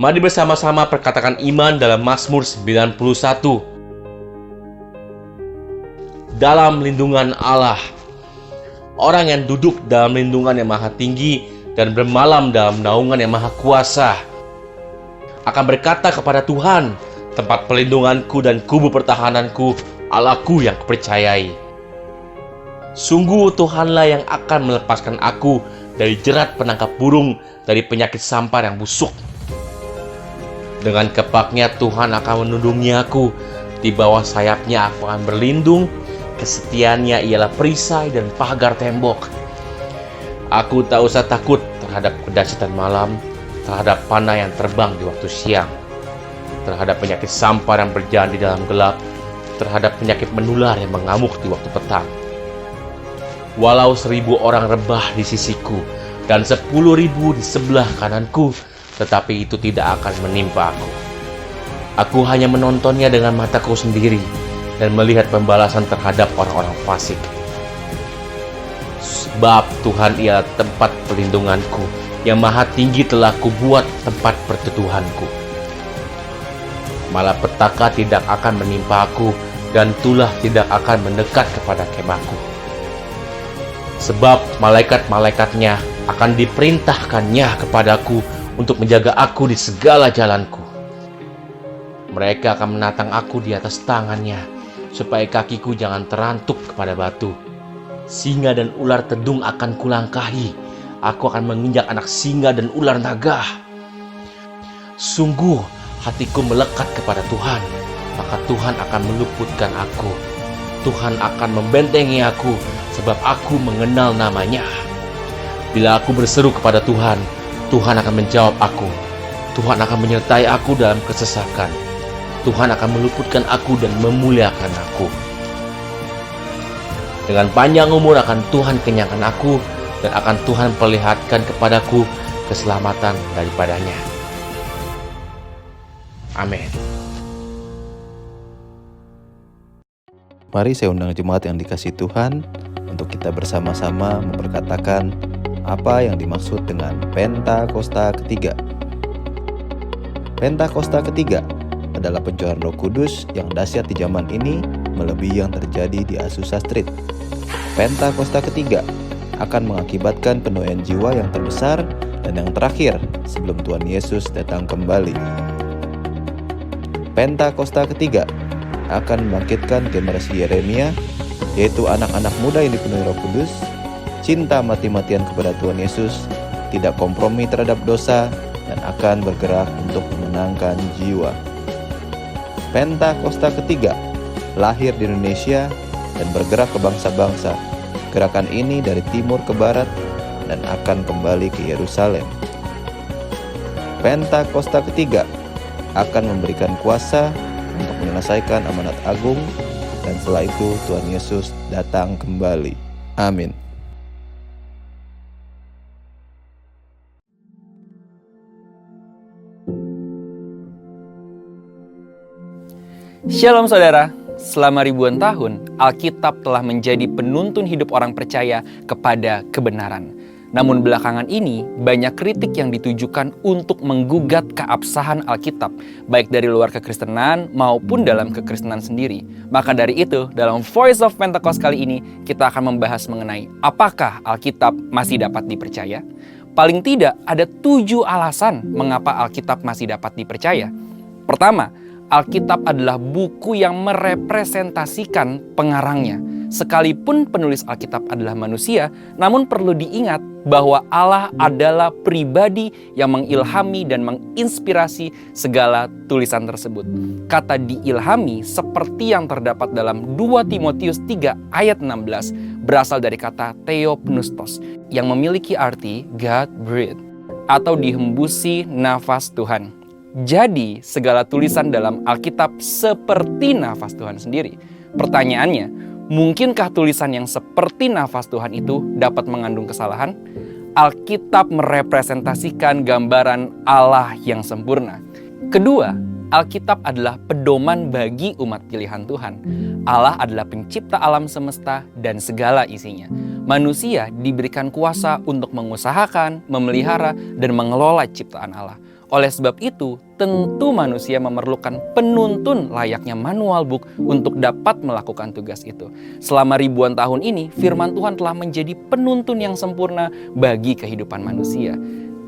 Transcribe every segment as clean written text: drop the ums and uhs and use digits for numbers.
Mari bersama-sama perkatakan iman dalam Mazmur 91. Dalam lindungan Allah. Orang yang duduk dalam lindungan yang maha tinggi dan bermalam dalam naungan yang maha kuasa akan berkata kepada Tuhan, tempat pelindunganku dan kubu pertahananku, Allahku yang kupercayai. Sungguh Tuhanlah yang akan melepaskan aku dari jerat penangkap burung, dari penyakit sampar yang busuk. Dengan kepaknya Tuhan akan melindungi aku, di bawah sayapnya aku akan berlindung, kesetiaannya ialah perisai dan pagar tembok. Aku tak usah takut terhadap kedahsyatan malam, terhadap panah yang terbang di waktu siang, terhadap penyakit sampar yang berjalan di dalam gelap, terhadap penyakit menular yang mengamuk di waktu petang. Walau 1000 orang rebah di sisiku dan 10.000 di sebelah kananku, tetapi itu tidak akan menimpa aku. Aku hanya menontonnya dengan mataku sendiri dan melihat pembalasan terhadap orang-orang fasik. Sebab Tuhan ialah tempat perlindunganku, yang maha tinggi telah kubuat tempat perteduhanku. Malapetaka tidak akan menimpa aku, dan tulah tidak akan mendekat kepada kemahku. Sebab malaikat-malaikatnya akan diperintahkannya kepadaku untuk menjaga aku di segala jalanku. Mereka akan menatang aku di atas tangannya, supaya kakiku jangan terantuk kepada batu. Singa dan ular tedung akan kulangkahi. Aku akan menginjak anak singa dan ular naga. Sungguh hatiku melekat kepada Tuhan, maka Tuhan akan meluputkan aku. Tuhan akan membentengi aku, sebab aku mengenal namanya. Bila aku berseru kepada Tuhan, Tuhan akan menjawab aku. Tuhan akan menyertai aku dalam kesesakan. Tuhan akan meluputkan aku dan memuliakan aku. Dengan panjang umur akan Tuhan kenyangkan aku, dan akan Tuhan perlihatkan kepadaku keselamatan daripadanya. Amin. Mari saya undang jemaat yang dikasihi Tuhan untuk kita bersama-sama memperkatakan apa yang dimaksud dengan Pentakosta ketiga. Pentakosta ketiga adalah pencurahan Roh Kudus yang dahsyat di zaman ini melebihi yang terjadi di Azusa Street. Pentakosta ketiga akan mengakibatkan penuaian jiwa yang terbesar dan yang terakhir sebelum Tuhan Yesus datang kembali. Pentakosta ketiga akan membangkitkan generasi Yeremia, yaitu anak-anak muda yang dipenuhi Roh Kudus, cinta mati-matian kepada Tuhan Yesus, tidak kompromi terhadap dosa, dan akan bergerak untuk memenangkan jiwa. Pentakosta ketiga lahir di Indonesia dan bergerak ke bangsa-bangsa. Gerakan ini dari timur ke barat dan akan kembali ke Yerusalem. Pentakosta ketiga akan memberikan kuasa untuk menyelesaikan amanat agung, dan setelah itu Tuhan Yesus datang kembali. Amin. Shalom saudara, selama ribuan tahun Alkitab telah menjadi penuntun hidup orang percaya kepada kebenaran. Namun belakangan ini banyak kritik yang ditujukan untuk menggugat keabsahan Alkitab, baik dari luar kekristenan maupun dalam kekristenan sendiri. Maka dari itu, dalam Voice of Pentecost kali ini kita akan membahas mengenai apakah Alkitab masih dapat dipercaya? Paling tidak ada 7 alasan mengapa Alkitab masih dapat dipercaya. Pertama, Alkitab adalah buku yang merepresentasikan pengarangnya. Sekalipun penulis Alkitab adalah manusia, namun perlu diingat bahwa Allah adalah pribadi yang mengilhami dan menginspirasi segala tulisan tersebut. Kata diilhami seperti yang terdapat dalam 2 Timotius 3 ayat 16 berasal dari kata theopneustos yang memiliki arti God breathed atau dihembusi nafas Tuhan. Jadi segala tulisan dalam Alkitab seperti nafas Tuhan sendiri. Pertanyaannya, mungkinkah tulisan yang seperti nafas Tuhan itu dapat mengandung kesalahan? Alkitab merepresentasikan gambaran Allah yang sempurna. Kedua, Alkitab adalah pedoman bagi umat pilihan Tuhan. Allah adalah pencipta alam semesta dan segala isinya. Manusia diberikan kuasa untuk mengusahakan, memelihara, dan mengelola ciptaan Allah. Oleh sebab itu, tentu manusia memerlukan penuntun layaknya manual book untuk dapat melakukan tugas itu. Selama ribuan tahun ini, firman Tuhan telah menjadi penuntun yang sempurna bagi kehidupan manusia.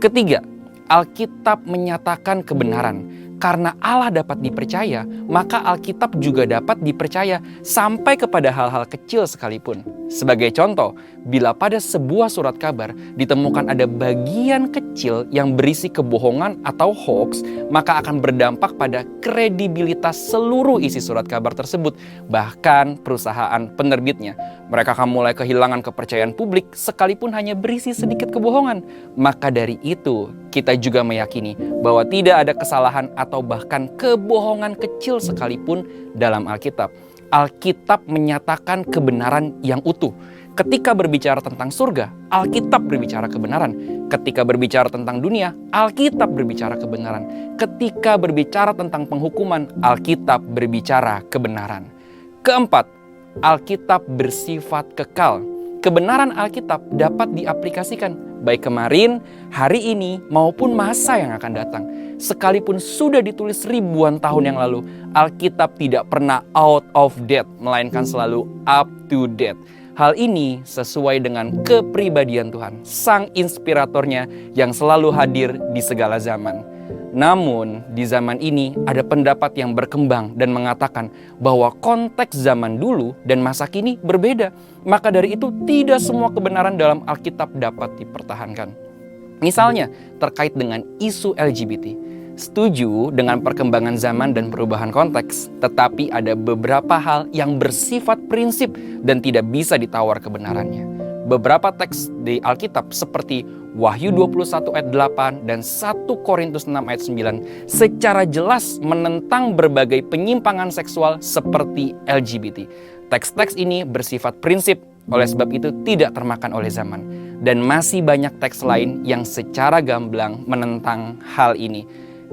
Ketiga, Alkitab menyatakan kebenaran. Karena Allah dapat dipercaya, maka Alkitab juga dapat dipercaya sampai kepada hal-hal kecil sekalipun. Sebagai contoh, bila pada sebuah surat kabar ditemukan ada bagian kecil yang berisi kebohongan atau hoax, maka akan berdampak pada kredibilitas seluruh isi surat kabar tersebut, bahkan perusahaan penerbitnya. Mereka akan mulai kehilangan kepercayaan publik sekalipun hanya berisi sedikit kebohongan. Maka dari itu, kita juga meyakini bahwa tidak ada kesalahan atau bahkan kebohongan kecil sekalipun dalam Alkitab. Alkitab menyatakan kebenaran yang utuh. Ketika berbicara tentang surga, Alkitab berbicara kebenaran. Ketika berbicara tentang dunia, Alkitab berbicara kebenaran. Ketika berbicara tentang penghukuman, Alkitab berbicara kebenaran. Keempat, Alkitab bersifat kekal. Kebenaran Alkitab dapat diaplikasikan baik kemarin, hari ini, maupun masa yang akan datang. Sekalipun sudah ditulis ribuan tahun yang lalu, Alkitab tidak pernah out of date, melainkan selalu up to date. Hal ini sesuai dengan kepribadian Tuhan, Sang Inspiratornya yang selalu hadir di segala zaman. Namun, di zaman ini ada pendapat yang berkembang dan mengatakan bahwa konteks zaman dulu dan masa kini berbeda. Maka dari itu, tidak semua kebenaran dalam Alkitab dapat dipertahankan. Misalnya, terkait dengan isu LGBT. Setuju dengan perkembangan zaman dan perubahan konteks, tetapi ada beberapa hal yang bersifat prinsip dan tidak bisa ditawar kebenarannya. Beberapa teks di Alkitab seperti Wahyu 21 ayat 8 dan 1 Korintus 6 ayat 9 secara jelas menentang berbagai penyimpangan seksual seperti LGBT. Teks-teks ini bersifat prinsip, oleh sebab itu tidak termakan oleh zaman. Dan masih banyak teks lain yang secara gamblang menentang hal ini.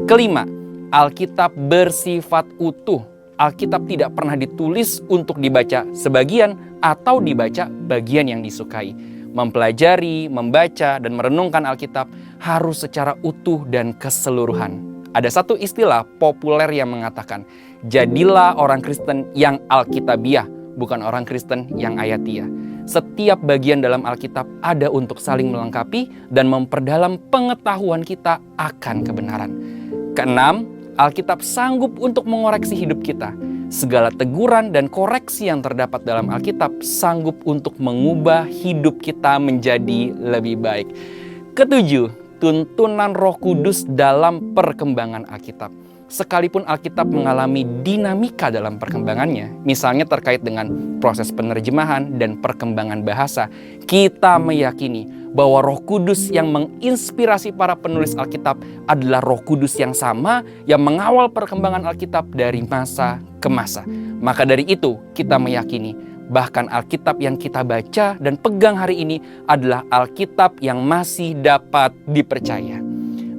Kelima, Alkitab bersifat utuh. Alkitab tidak pernah ditulis untuk dibaca sebagian atau dibaca bagian yang disukai. Mempelajari, membaca, dan merenungkan Alkitab harus secara utuh dan keseluruhan. Ada satu istilah populer yang mengatakan, jadilah orang Kristen yang Alkitabiah, bukan orang Kristen yang ayatiah. Setiap bagian dalam Alkitab ada untuk saling melengkapi dan memperdalam pengetahuan kita akan kebenaran. Keenam, Alkitab sanggup untuk mengoreksi hidup kita. Segala teguran dan koreksi yang terdapat dalam Alkitab sanggup untuk mengubah hidup kita menjadi lebih baik. Ketujuh, tuntunan Roh Kudus dalam perkembangan Alkitab. Sekalipun Alkitab mengalami dinamika dalam perkembangannya, misalnya terkait dengan proses penerjemahan dan perkembangan bahasa, kita meyakini bahwa Roh Kudus yang menginspirasi para penulis Alkitab adalah Roh Kudus yang sama yang mengawal perkembangan Alkitab dari masa ke masa. Maka dari itu, kita meyakini bahkan Alkitab yang kita baca dan pegang hari ini adalah Alkitab yang masih dapat dipercaya.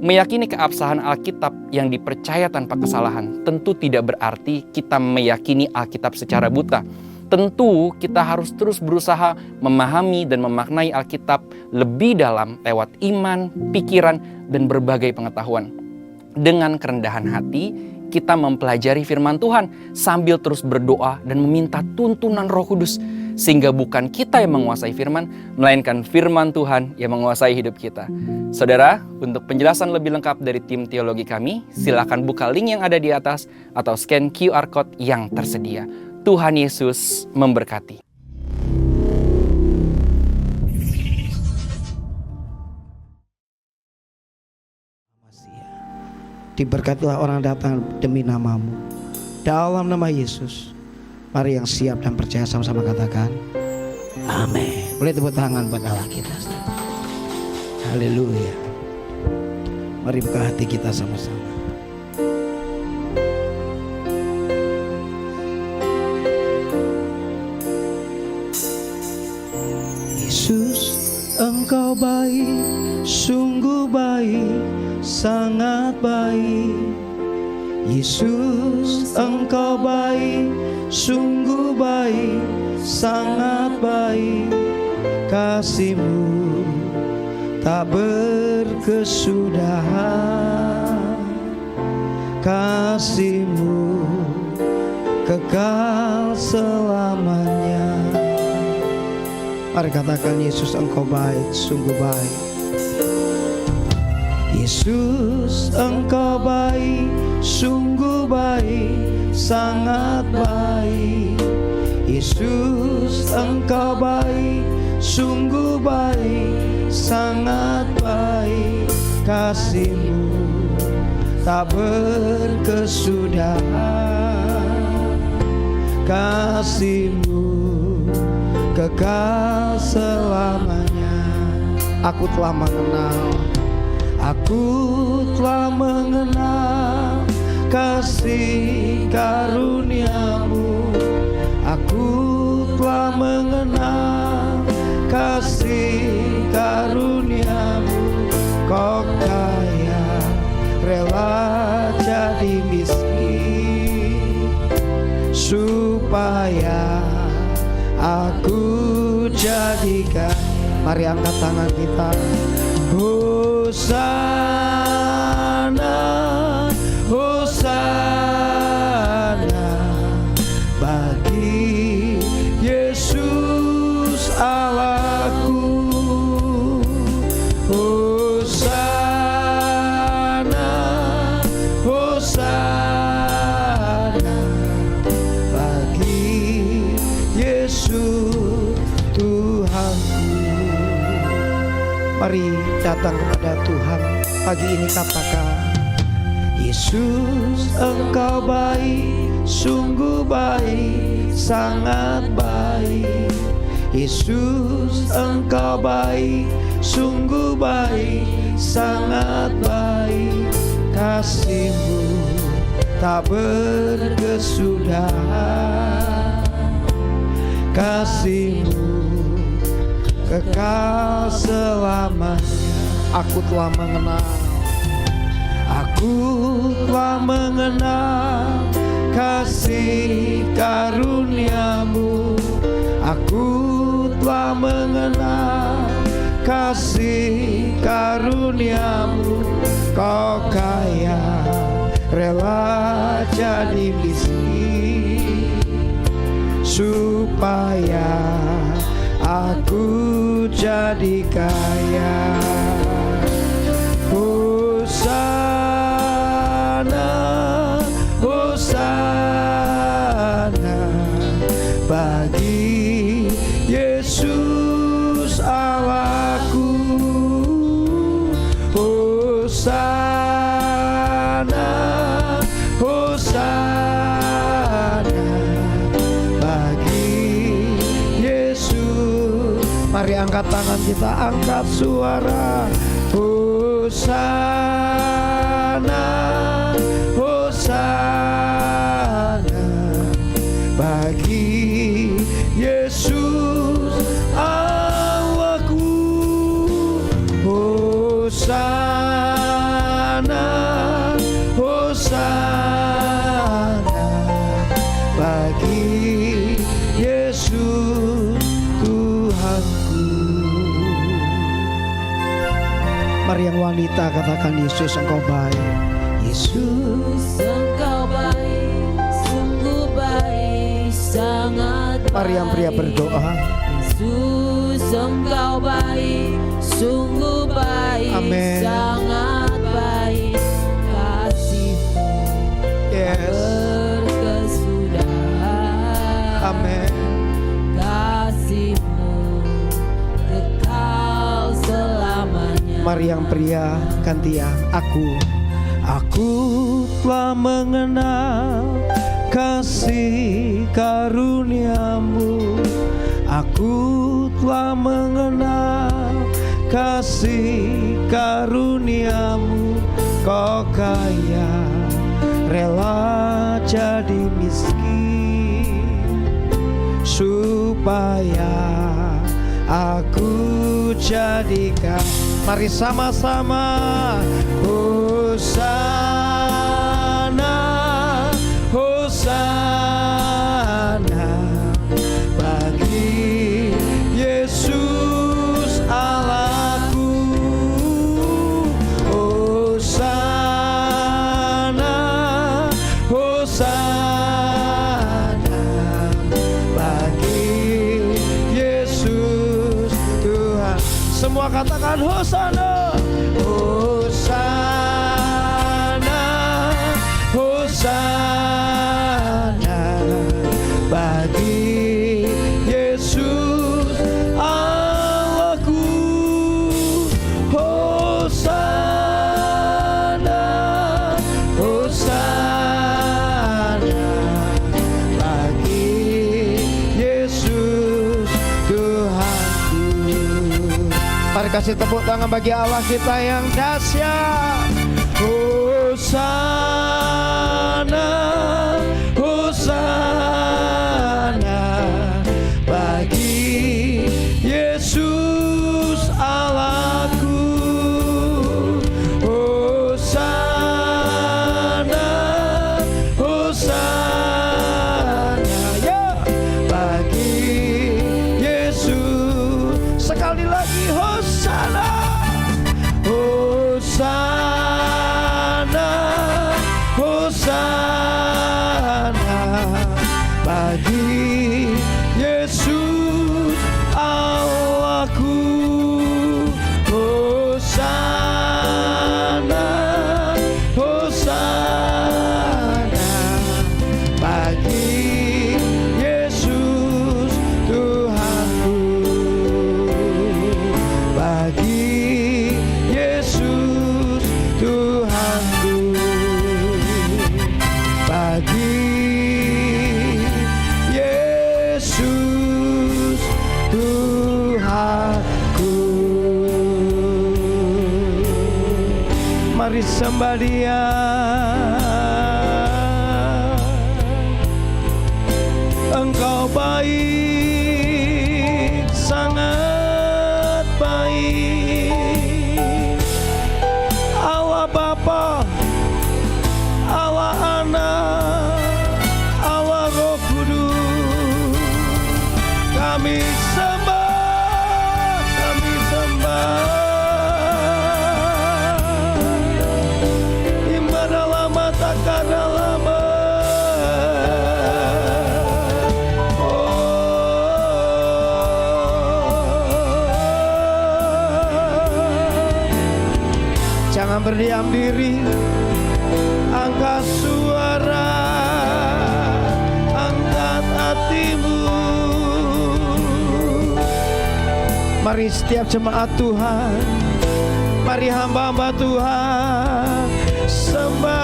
Meyakini keabsahan Alkitab yang dipercaya tanpa kesalahan tentu tidak berarti kita meyakini Alkitab secara buta. Tentu kita harus terus berusaha memahami dan memaknai Alkitab lebih dalam lewat iman, pikiran, dan berbagai pengetahuan. Dengan kerendahan hati, kita mempelajari firman Tuhan sambil terus berdoa dan meminta tuntunan Roh Kudus. Sehingga bukan kita yang menguasai firman, melainkan firman Tuhan yang menguasai hidup kita. Saudara, untuk penjelasan lebih lengkap dari tim teologi kami, silakan buka link yang ada di atas atau scan QR Code yang tersedia. Tuhan Yesus memberkati. Diberkatilah orang datang demi namamu. Dalam nama Yesus, mari yang siap dan percaya sama-sama katakan amin. Boleh tepuk tangan buat Allah kita. Haleluya. Mari buka hati kita sama-sama. Yesus, Engkau baik, sungguh baik, sangat baik. Yesus, Engkau baik, sungguh baik, sangat baik. Kasih-Mu tak berkesudahan. kasih-Mu kekal selamanya. Mari katakan, Yesus Engkau baik, sungguh baik. Yesus Engkau baik, sungguh baik, sangat baik. Yesus Engkau baik, sungguh baik, sangat baik. Kasih-Mu tak berkesudahan, kasih-Mu kekal selamanya. Aku telah mengenal kasih karunia-Mu. Aku telah mengenal kasih karunia-Mu. Kau kaya, rela jadi miskin supaya aku jadi kaya. Mari angkat tangan kita. Hosana, Hosana bagi Yesus Allahku. Hosana, Hosana bagi Yesus Tuhanku. Mari datang kepada Tuhan pagi ini, katakan, Yesus Engkau baik, sungguh baik, sangat baik. Yesus Engkau baik, sungguh baik, sangat baik. Kasih-Mu tak berkesudahan, kasih-Mu kekal selamanya. Aku telah mengenal kasih karunia-Mu. Aku telah mengenal kasih karunia-Mu. Kau kaya, rela jadi miskin supaya aku jadi kaya. Hosana, Hosana bagi Yesus Allahku. Hosana, Hosana bagi Yesus. Mari angkat tangan kita, angkat suara. Hosana, Hosana bagi Yesus Allahku. Hosana, Hosana bagi Yesus Tuhanku. Mari yang wanita katakan, Yesus Engkau baik. Yesus Engkau baik, sungguh baik, sangat baik. Mari yang pria berdoa. Yesus Engkau baik, sungguh baik, Amin. sangat baik. Kasih-Mu Yes. berkesudahan. Amin. Kasih-Mu kekal selamanya. Mari yang pria gantian. Aku telah mengenal kasih karunia-Mu. Aku telah mengenal kasih karunia-Mu. Kau kaya, rela jadi miskin supaya aku jadi kaya. Mari sama-sama. Hosana, Hosana bagi Yesus Allahku. Hosana, semua katakan Hosana, Hosana, Hosana bagi Yesus Allahku. Hosana, Hosana bagi Yesus Tuhanku. Mari kasih tepuk tangan bagi Allah kita yang dahsyat. Hosana, Hosana bagi Yesus Allahku. Hosana, Hosana ya bagi Yesus. Sekali lagi Hosana, Hosana, Hosana bagi Yesus Allahku. Hosana, Hosana bagi Yesus Tuhanku. Bagi Yesus Tuhanku. Bagi Yesus Tuhanku. Mari sembah Dia. Engkau baik, sangat baik. Allah Bapa, Allah Anak, Allah Roh Kudus, kami sembah, kami sembah. Imbadalah mata kadalama. Jangan berdiam diri, angkat suara, angkat hatimu. Mari setiap jemaat Tuhan, mari hamba-hamba Tuhan, sembah,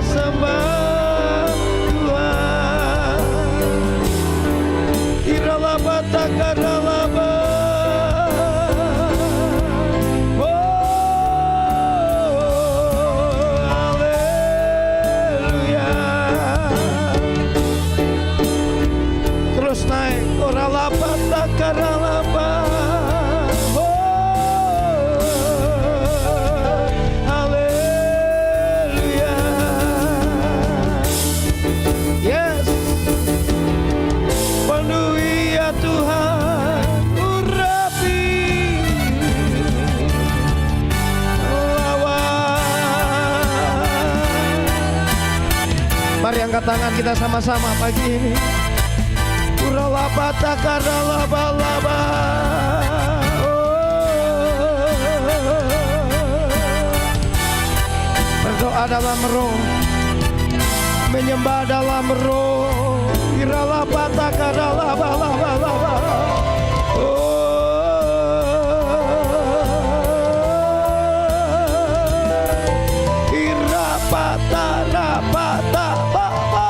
sembah Tuhan. Iralaba takaralaba. Terus naik, oralapa takaralapa. Haleluya. Yes. Penuhi ya Tuhan urapi lawan. Mari angkat tangan kita sama-sama pagi ini. Uralapa takaralaba laba. Berdoa dalam roh, menyembah dalam roh. Iralapa takaralaba laba laba. Irapata rapata baba.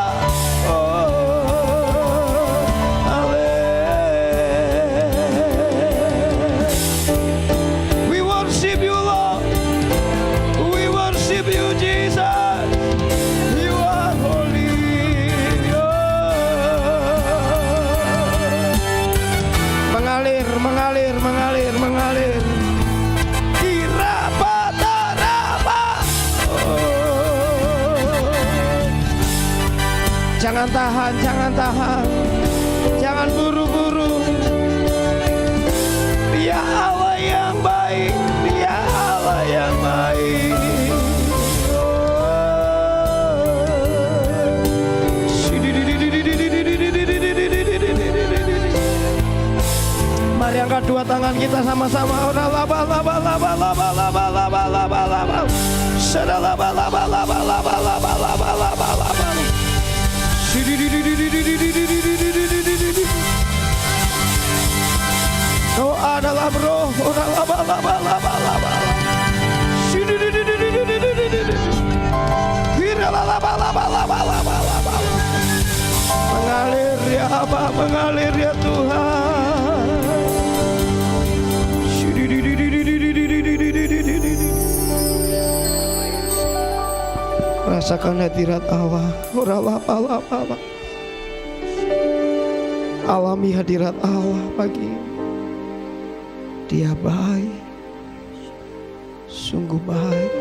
We worship you, Lord. We worship you, Jesus. You are holy. Mengalir, mengalir, mengalir, mengalir. Irapa-tarapa. Jangan tahan, jangan tahan. Jangan buru-buru. Dia Allah yang baik. Dia Allah yang baik. Mari angkat dua buat tangan kita sama-sama. Ora laba laba laba laba laba laba laba laba. Sada laba laba laba laba laba laba laba laba. Oh adalah bro, ora laba laba laba laba. Kira laba laba laba laba laba. Mengalir ya Bapa, mengalir ya Tuhan. Rasakan hadirat Allah. Ora lapa lapa lapa. Alami hadirat Allah pagi ini. Dia baik, sungguh baik.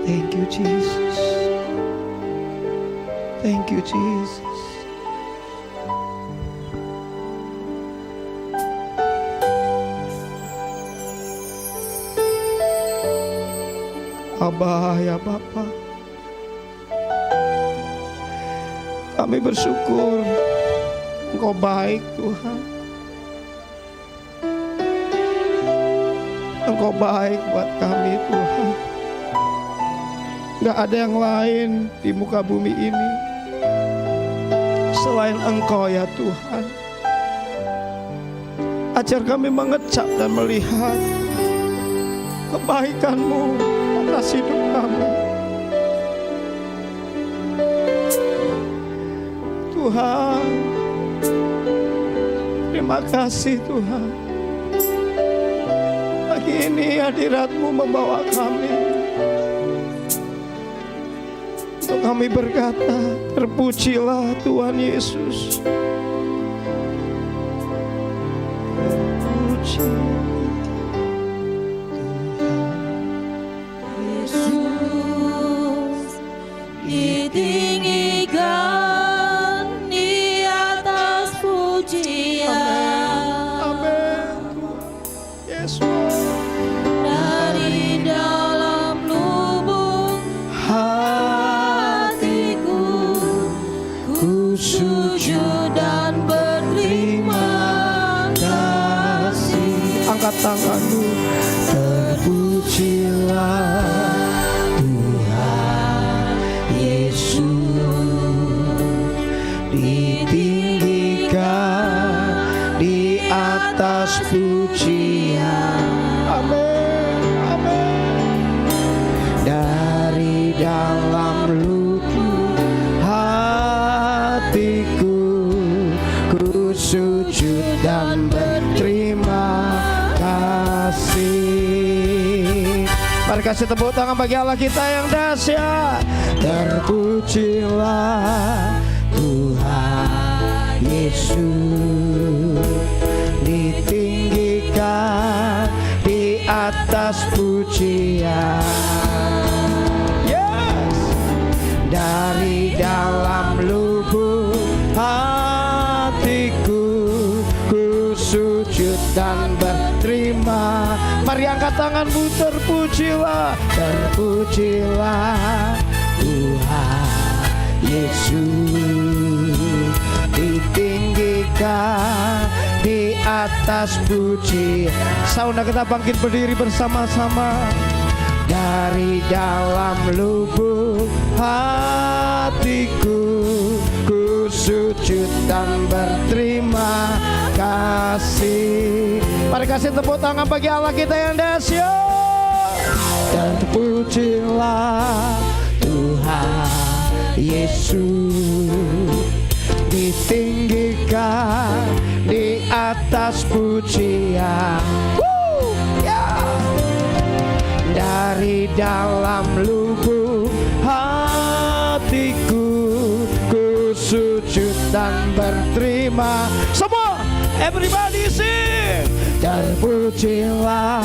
Thank you Jesus. Thank you Jesus. Abah ya Bapa, kami bersyukur Engkau baik Tuhan. Engkau baik buat kami Tuhan. Gak ada yang lain di muka bumi ini selain Engkau ya Tuhan. Ajar kami mengecap dan melihat kebaikan-Mu atas hidup kami. Tuhan, terima kasih Tuhan. Pagi ini hadirat-Mu membawa kami untuk kami berkata, terpujilah Tuhan Yesus. Terpuji Yesus ditinggikan di atas pujian. Amin. Yesus. Dari dalam lubuk hatiku, ku sujud dan berterima kasih. Angkat tanganmu. Terpujilah Tuhan Yesus, ditinggikan di atas pujian. Amin, amin. Dari dalam lubuk hatiku, ku sujud dan berterima kasih. Mari kasih tepuk tangan bagi Allah kita yang dahsyat. Terpujilah Tuhan Yesus, ditinggikan di atas pujian. Yes. Dari dalam lubuk hatiku, ku sujud dan berterima. Mari angkat tanganmu, terpujilah, terpujilah Tuhan Yesus, ditinggikan di atas puji. Saudara kita bangkit berdiri bersama-sama. Dari dalam lubuk hatiku, ku sujud dan berterima kasih. Mari kasih tepuk tangan bagi Allah kita yang dahsyat. Dan terpujilah Tuhan Yesus, ditinggikan di atas pujian. Dari dalam lubuk hatiku, ku sujud dan berterima. Semua, everybody sing. Terpujilah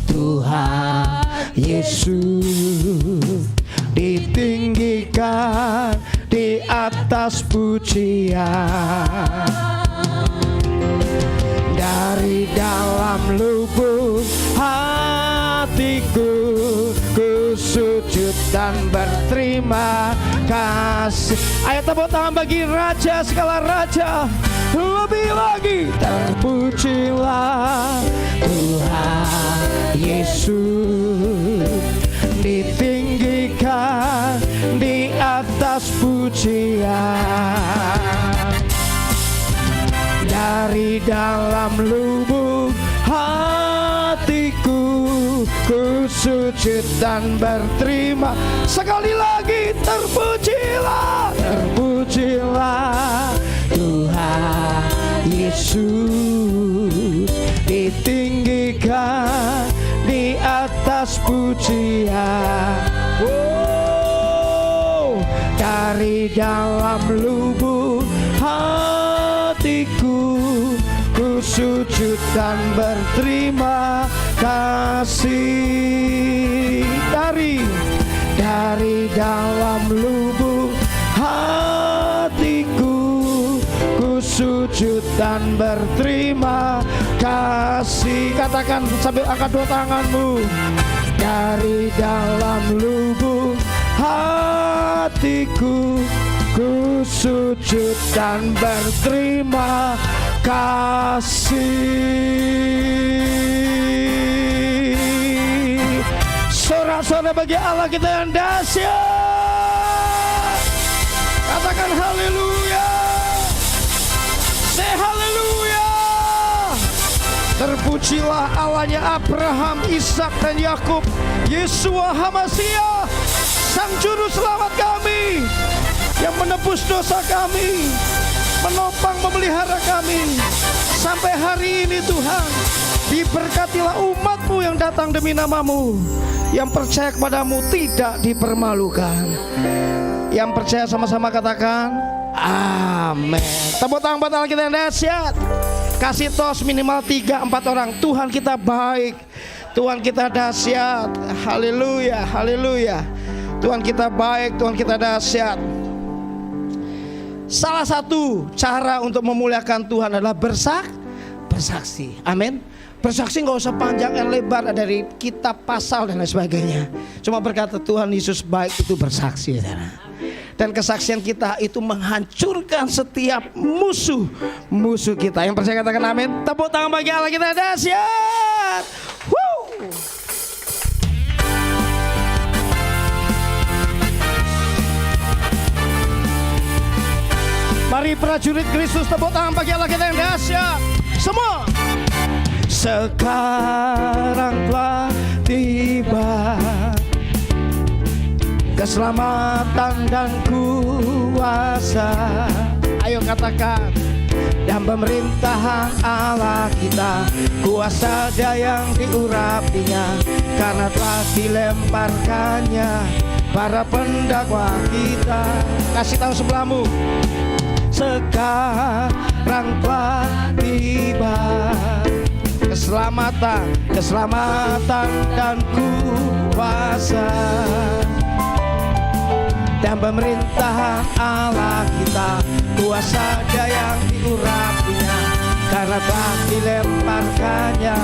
Tuhan Yesus, ditinggikan di atas pujian. Dari dalam lubuk hatiku, ku ku sujud dan berterima kasih. Ayo tepuk tangan bagi Raja segala raja. Lebih lagi terpujilah Tuhan Yesus, ditinggikan di atas pujian. Dari dalam lubuk hatiku ku sujud dan berterima. Sekali lagi terpujilah, terpujilah Tuhan Yesus, ditinggikan di atas pujian. Oh, dari dalam lubuk hatiku ku sujud dan berterima kasih. Dari dalam lubuk hatiku ku sujud dan berterima kasih. Katakan sambil angkat dua tanganmu. Dari dalam lubuk hatiku ku sujud dan berterima kasih. Sorak-sorai bagi Allah kita yang dahsyat. Katakan haleluya. Say haleluya. Terpujilah Allahnya Abraham, Ishak dan Yakub, Yeshua HaMashiach, Sang Juru Selamat kami, yang menebus dosa kami, menopang memelihara kami sampai hari ini. Tuhan, diberkatilah umat-Mu yang datang demi nama-Mu, yang percaya kepadamu tidak dipermalukan. Yang percaya sama-sama katakan amin. Tepuk tangan buat Allah kita yang dahsyat. Kasih tos minimal 3-4 orang. Tuhan kita baik, Tuhan kita dahsyat. Haleluya, haleluya. Tuhan kita baik, Tuhan kita dahsyat. Salah satu cara untuk memuliakan Tuhan adalah bersaksi. Amin. Bersaksi nggak usah panjang dan lebar dari kitab pasal dan lain sebagainya. Cuma berkata Tuhan Yesus baik, itu bersaksi. Dan kesaksian kita itu menghancurkan setiap musuh kita. Yang percaya katakan amin. Tepuk tangan bagi Allah kita dahsyat. Woo! Mari prajurit Kristus, tepuk tangan bagi Allah kita yang dahsyat. Semua. Sekarang telah tiba keselamatan dan kuasa. Ayo katakan. Dan pemerintahan Allah kita, kuasa Dia yang diurapinya, karena telah dilemparkannya para pendakwa kita. Kasih tahu sebelahmu. Sekarang telah tiba keselamatan dan kuasa, dan pemerintahan Allah kita, kuasa Dia yang diurapinya, karena telah dilemparkannya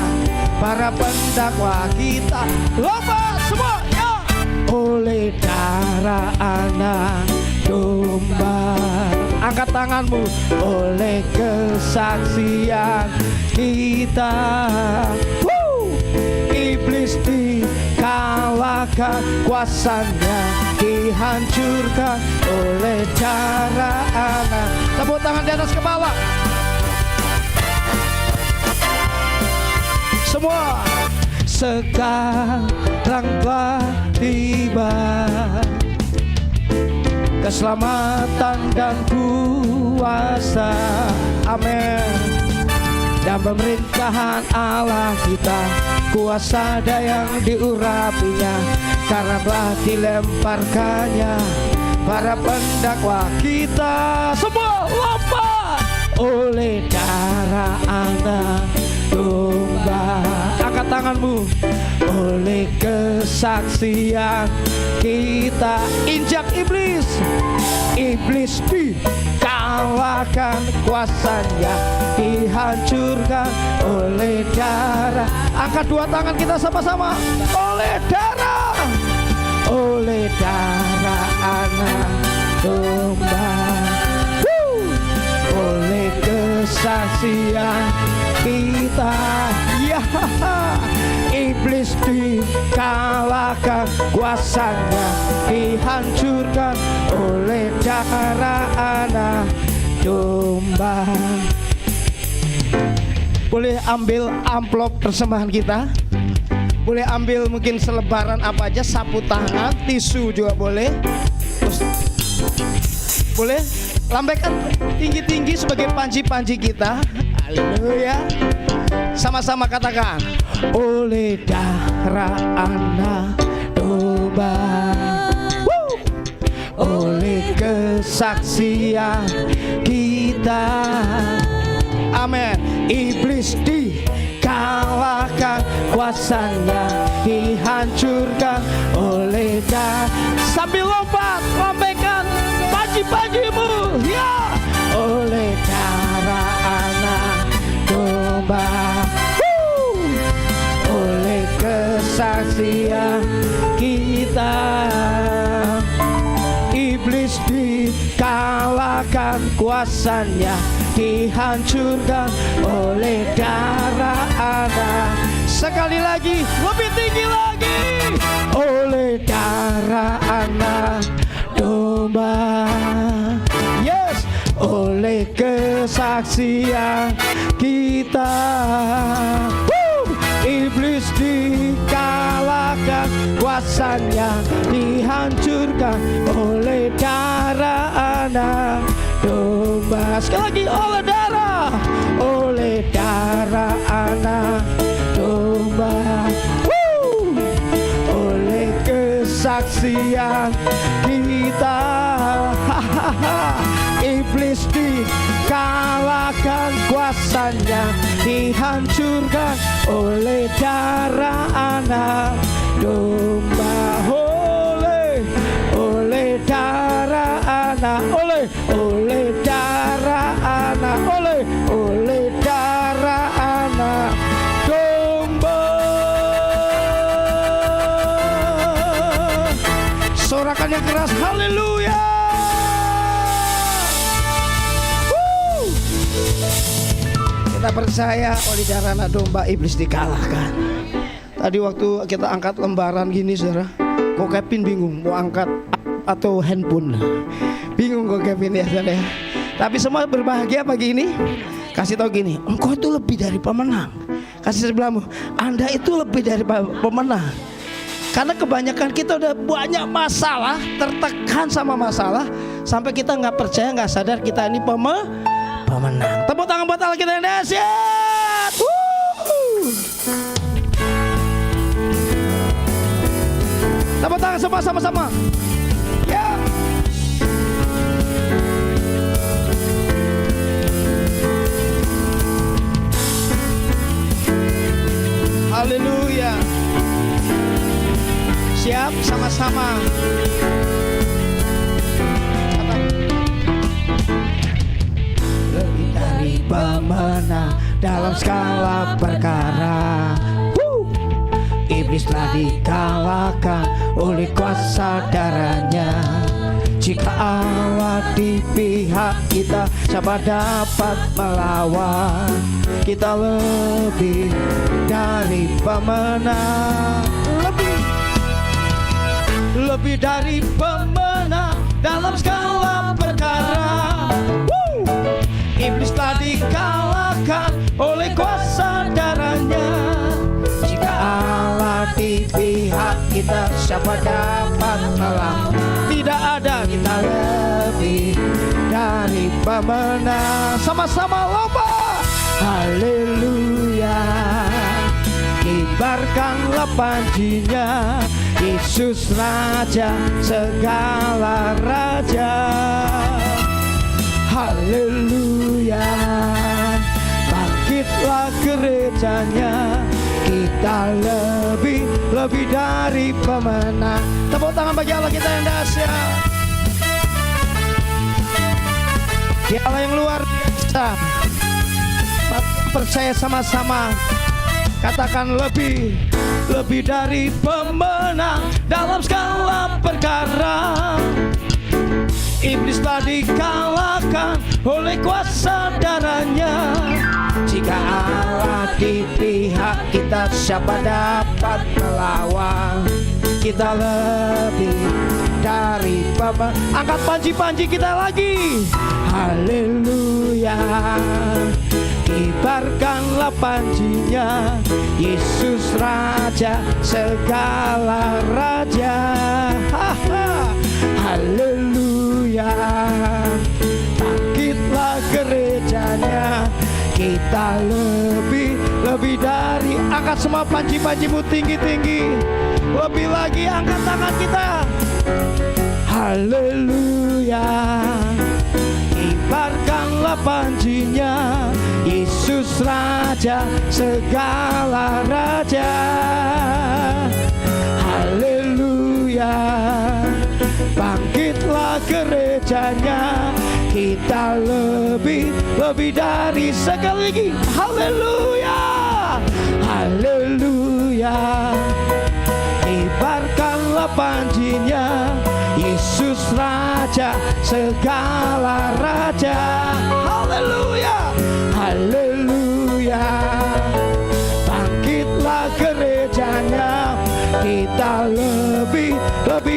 para pendakwa kita. Lomba semua ya. Oleh darah anak domba, angkat tanganmu. Oleh kesaksian kita, iblis dikalahkan, kuasanya dihancurkan oleh darah anak. Tepuk tangan di atas kepala. Semua. Sekarang telah tiba keselamatan dan kuasa, amin. Dan pemerintahan Allah kita, kuasa Dia yang diurapinya, karena telah dilemparkannya para pendakwa kita. Semua lompat oleh darah anak domba. Angkat tanganmu. Oleh kesaksian kita, injak iblis. Iblis dikalahkan, kuasanya dihancurkan oleh darah. Angkat dua tangan kita sama-sama. Oleh darah kesaksian kita. Ya, iblis dikalahkan, kuasanya dihancurkan oleh darah anak domba. Boleh ambil amplop persembahan kita. Boleh ambil mungkin selebaran apa aja, sapu tangan, tisu juga boleh. Terus, boleh lambaikan tinggi-tinggi sebagai panji-panji kita. Haleluya. Sama-sama katakan, oleh darah anak domba, oleh kesaksian kita. Amin. Iblis dikalahkan, kuasanya dihancurkan oleh darah. Sambil lompat, lambaikan panji-panjimu, ya, oleh darah anak domba, oleh kesaksian kita. Iblis dikalahkan, kuasanya dihancurkan oleh darah anak. Sekali lagi, lebih tinggi lagi, oleh darah anak domba. Yes, oleh kesaksian kita. Iblis dikalahkan, kuasanya dihancurkan oleh darah anak domba. Sekali lagi, oleh darah anak domba, oleh kesaksian kita. Iblis dikalahkan, kuasanya dihancurkan oleh darah anak domba. Oleh darah anak, oleh darah anak, oleh darah anak domba. Sorakan yang keras, haleluya. Kita percaya oleh darah anak domba iblis dikalahkan. Tadi waktu kita angkat lembaran gini, saudara, kok Kevin bingung mau angkat atau handphone. Bingung kok Kevin, ya saudara. Tapi semua berbahagia pagi ini. Kasih tahu gini, engkau itu lebih dari pemenang. Kasih sebelahmu, Anda itu lebih dari pemenang. Karena kebanyakan kita udah banyak masalah, tertekan sama masalah, sampai kita nggak percaya, nggak sadar kita ini pemenang. Tepuk tangan buat Allah kita yang dahsyat. Tepuk tangan semua sama-sama. Ya. Haleluya. Siap, sama-sama. Lebih dari pemenang dalam skala perkara. Iblis telah dikalahkan oleh kuasa darahnya. Jika Allah di pihak kita, siapa dapat melawan? Kita lebih dari pemenang. Lebih dari pemenang dalam skala perkara. Iblis telah dikalahkan oleh kuasa darahnya. Jika Allah di pihak kita, siapa dapat melawan? Tidak ada, kita lebih dari pemenang. Sama-sama lomba. Haleluya. Kibarkanlah panjinya, Yesus Raja segala raja. Haleluya. Bangkitlah gerejanya, kita lebih dari pemenang. Tepuk tangan bagi Allah kita yang dahsyat. Dia Allah yang luar biasa. Percaya sama-sama. Katakan lebih dari pemenang dalam skala perkara. Iblis telah dikalahkan oleh kuasa darahnya. di pihak kita, siapa dapat melawan? Kita lebih dari pemenang. Angkat panji-panji kita lagi. Haleluya. Kibarkanlah panjinya, Yesus Raja segala raja. Haleluya. Bangkitlah gerejanya, kita lebih dari. Angkat semua panji-panjimu tinggi-tinggi. Lebih lagi, angkat tangan kita. Haleluya. Kibarkanlah panjinya, Yesus Raja segala raja. Haleluya. Bangkitlah gerejanya, kita lebih dari. Sekali lagi, haleluya. Haleluya. Kibarkanlah panjinya, Yesus Raja segala raja. Haleluya. Haleluya. Bangkitlah gerejanya, kita lebih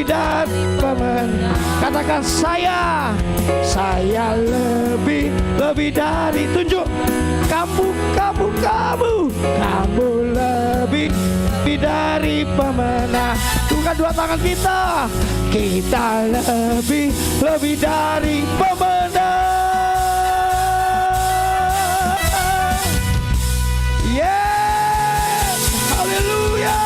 dari pemenang. Katakan saya lebih dari. Tunjuk kamu lebih dari pemenang. Bukan dua tangan kita lebih dari pemenang. Yes, haleluya.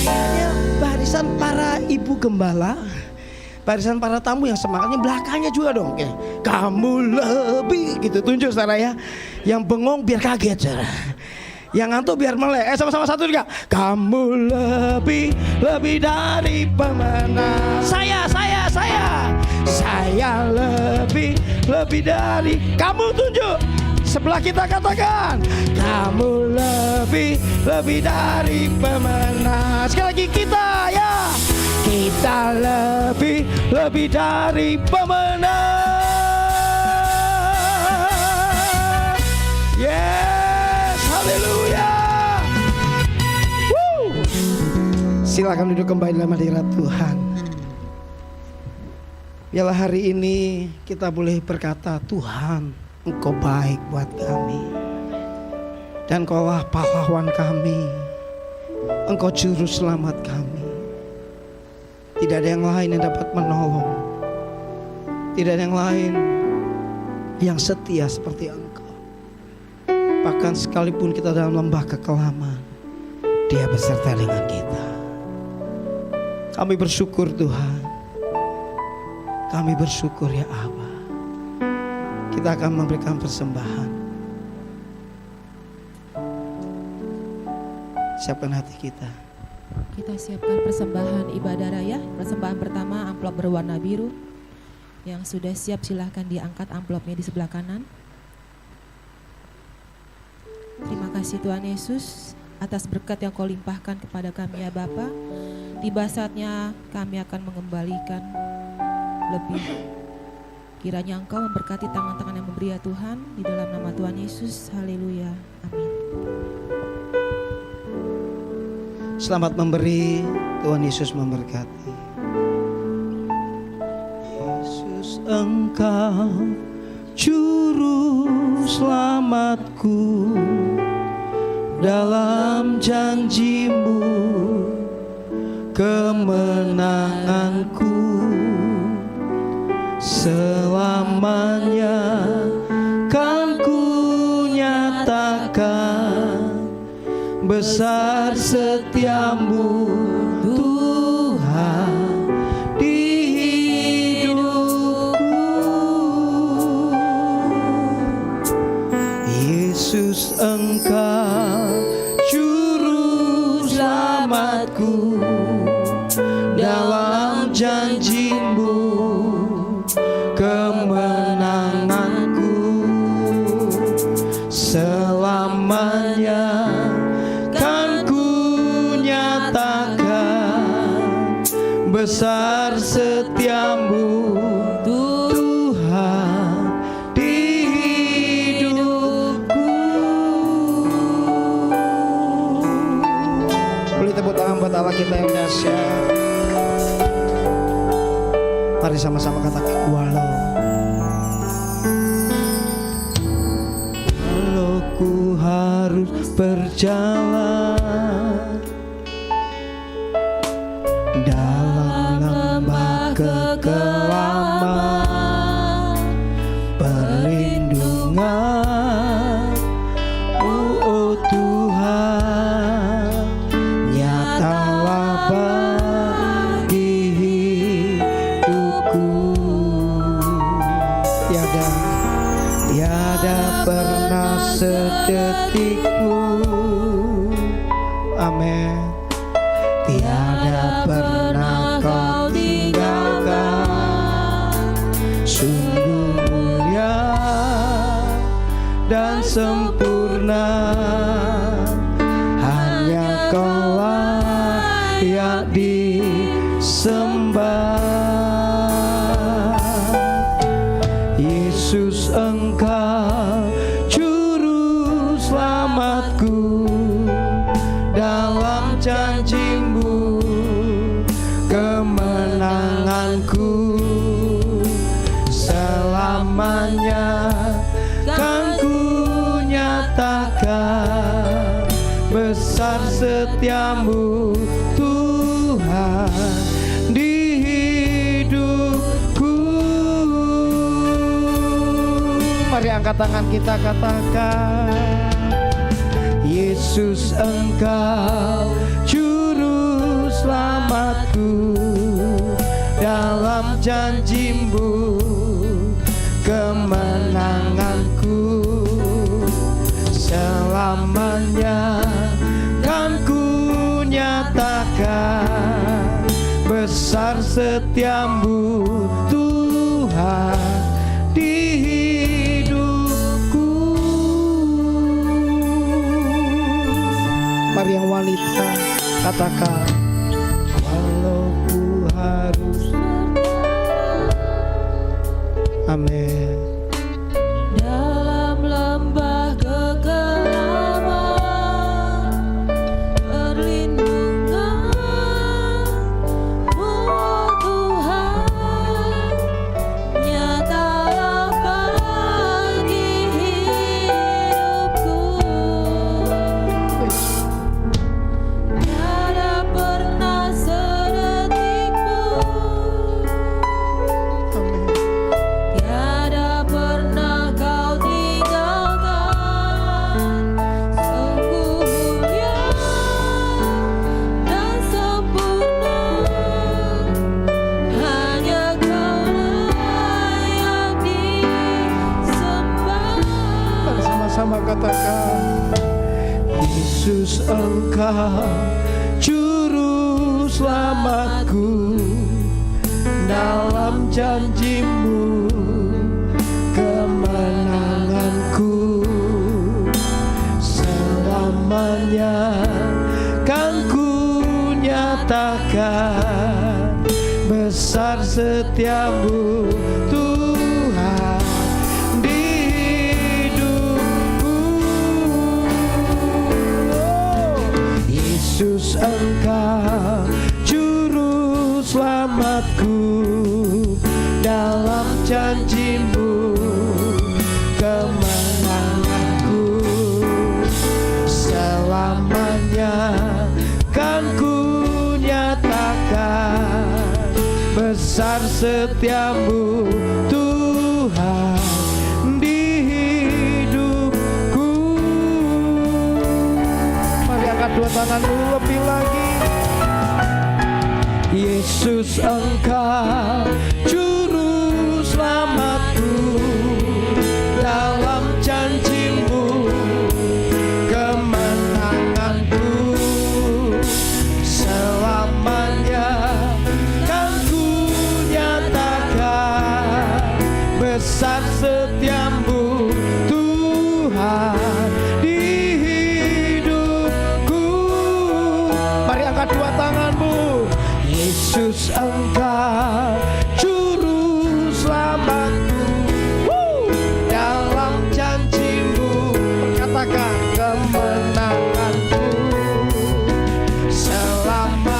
Kayaknya barisan para ibu gembala, barisan para tamu yang semangatnya belakangnya juga dong. Oke. Kamu lebih gitu, tunjuk saudara ya. Yang bengong biar kaget saudara. Yang ngantuk biar melek. Sama-sama satu juga. Kamu lebih dari pemenang. Saya lebih dari. Kamu tunjuk. Sebelah kita katakan, kamu lebih dari pemenang. Sekali lagi kita ya. Kita lebih dari pemenang. Yes, haleluya. Silakan duduk kembali dalam hadirat Tuhan. Biarlah hari ini kita boleh berkata, Tuhan, Engkau baik buat kami, dan Engkaulah pahlawan kami, Engkau juru selamat kami. Tidak ada yang lain yang dapat menolong, tidak ada yang lain yang setia seperti Engkau. Bahkan sekalipun kita dalam lembah kekelaman, Dia beserta dengan kita. Kami bersyukur Tuhan, kami bersyukur ya Aba. Kita akan memberikan persembahan. Siapkan hati kita. Kita siapkan persembahan ibadah raya. Persembahan pertama amplop berwarna biru. Yang sudah siap silahkan diangkat amplopnya di sebelah kanan. Terima kasih Tuhan Yesus atas berkat yang Kau limpahkan kepada kami ya Bapa. Tiba saatnya kami akan mengembalikan lebih. Kiranya Engkau memberkati tangan-tangan yang memberi ya Tuhan. Di dalam nama Tuhan Yesus. Haleluya. Amin. Selamat memberi, Tuhan Yesus memberkati. Yesus Engkau juru selamatku, dalam janji-Mu kemenanganku. Selamanya kan ku nyatakan besar setiamu Tuhan di hidupku. Yesus Engkau juru selamatku, dalam janji-Mu kemenanganku. Selamanya kan ku nyatakan besar setiamu Tuhan di buat Allah kita yang dahsyat. Mari sama-sama katakan walau ku harus berjalan dalam lembah kekelaman, perlindungan oh Tuhan nyatalah bagi hidupku. Tiada pernah sedetik pun, amin, tiada pernah kau tinggalkan. Sungguh mulia dan sempurna, hanya kau layak disembah. Yesus, Engkau juru selamatku, dalam janji-Mu kemenanganku. Selamanya kan ku nyatakan besar setia-Mu Tuhan di hidupku. Mari angkat tangan kita, katakan Yesus, Engkau juru selamatku, dalam janji-Mu kemenanganku. Selamanya kan ku nyatakan besar setia-Mu Tuhan di hidupku. Mari yang wanita katakan walau ku harus, amin, Dalam lembah kekelaman, perlindungan-Mu Tuhan nyatalah bagi hidupku. Tiada pernah sedetik pun, tiada pernah kau tinggalkan. Sungguh mulia dan sempurna, hanya kau layak disembah. sama-sama katakan Yesus, Engkau juru selamatku, dalam janji-Mu kemenanganku. Selamanya kan ku nyatakan besar setia-Mu Tuhan di hidupku. Yesus, Engkau juru selamatku, dalam janji-Mu kemenanganku. Selamanya kan ku nyatakan besar setia-Mu Tuhan di hidupku. Mari angkat dua tanganmu lebih lagi. Yesus, Engkau juru selamatku, dalam janji-Mu kemenanganku. Selamanya kan ku nyatakan besar setia-Mu Tuhan di hidupku. Mari angkat dua tanganmu. Yesus, Engkau juru selamatku, dalam janji-Mu katakan kemenanganku. Selama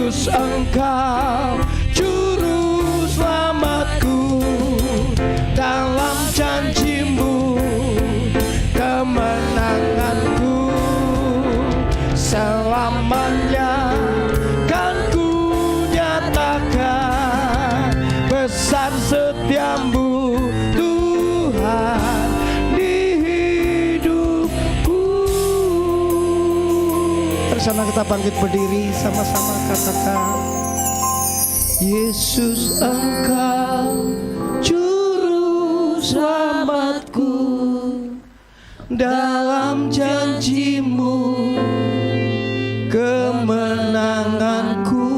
Yesus Engkau Juru Selamatku, dalam janji-Mu kemenanganku, selamanya kan ku nyatakan besar setiamu Tuhan di hidupku. Bersama kita bangkit berdiri, sama-sama katakan, Yesus Engkau Juru Selamatku, dalam janji-Mu kemenanganku,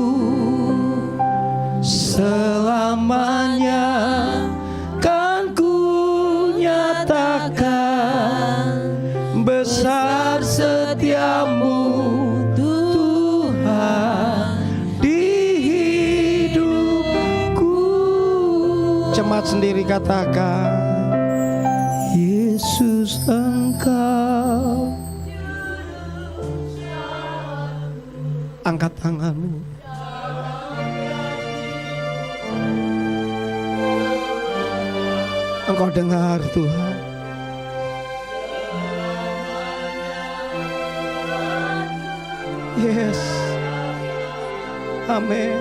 selamanya kan ku nyatakan besar setiamu Tuhan di hidupku. Jemaat sendiri katakan, Yesus Engkau. Angkat tanganmu. Engkau dengar Tuhan. Yes. Amin.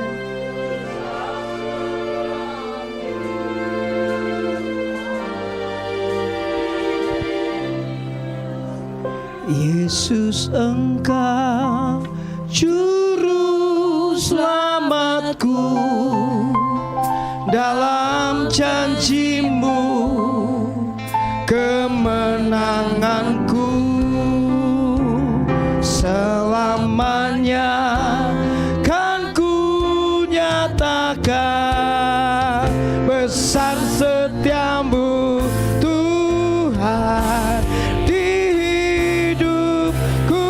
Yesus Engkau Juru Selamatku, dalam janji-Mu kemenanganku, selamanya kan ku nyatakan besar setiamu Tuhan di hidupku.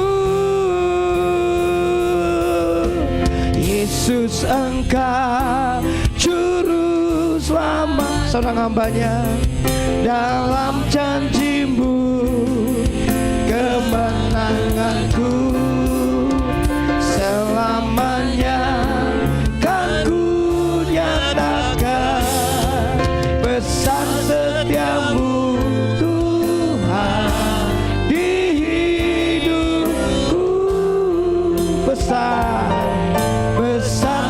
Yesus Engkau Juru Selamat, seorang hambanya, dalam janji-Mu kemenanganku, selamanya kan ku nyatakan besar setiamu Tuhan di hidupku. Besar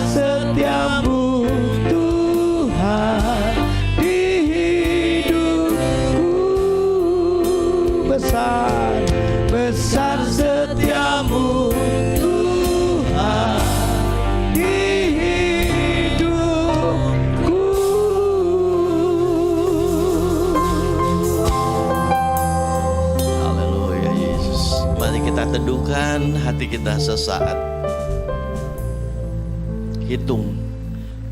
setiamu Tuhan di hidupku. Besar setiamu Tuhan di hidupku. Haleluya Yesus. Mari kita teduhkan hati kita sesaat. Hitung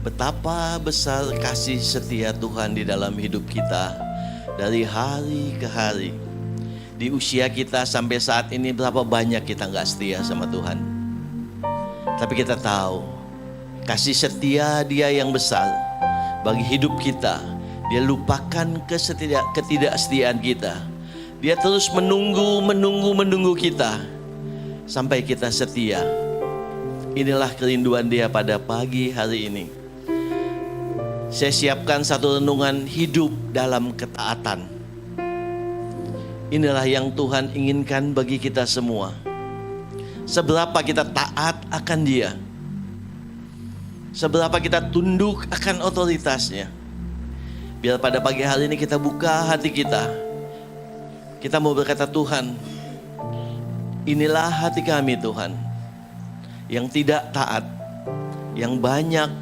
betapa besar kasih setia Tuhan di dalam hidup kita dari hari ke hari. Di usia kita sampai saat ini berapa banyak kita gak setia sama Tuhan. Tapi kita tahu kasih setia Dia yang besar bagi hidup kita. Dia lupakan ketidaksetiaan kita. Dia terus menunggu kita sampai kita setia. Inilah kerinduan Dia pada pagi hari ini. Saya siapkan satu renungan hidup dalam ketaatan. Inilah yang Tuhan inginkan bagi kita semua. Seberapa kita taat akan Dia, seberapa kita tunduk akan otoritasnya. Biar pada pagi hari ini kita buka hati kita. Kita mau berkata, Tuhan, inilah hati kami Tuhan, yang tidak taat, yang banyak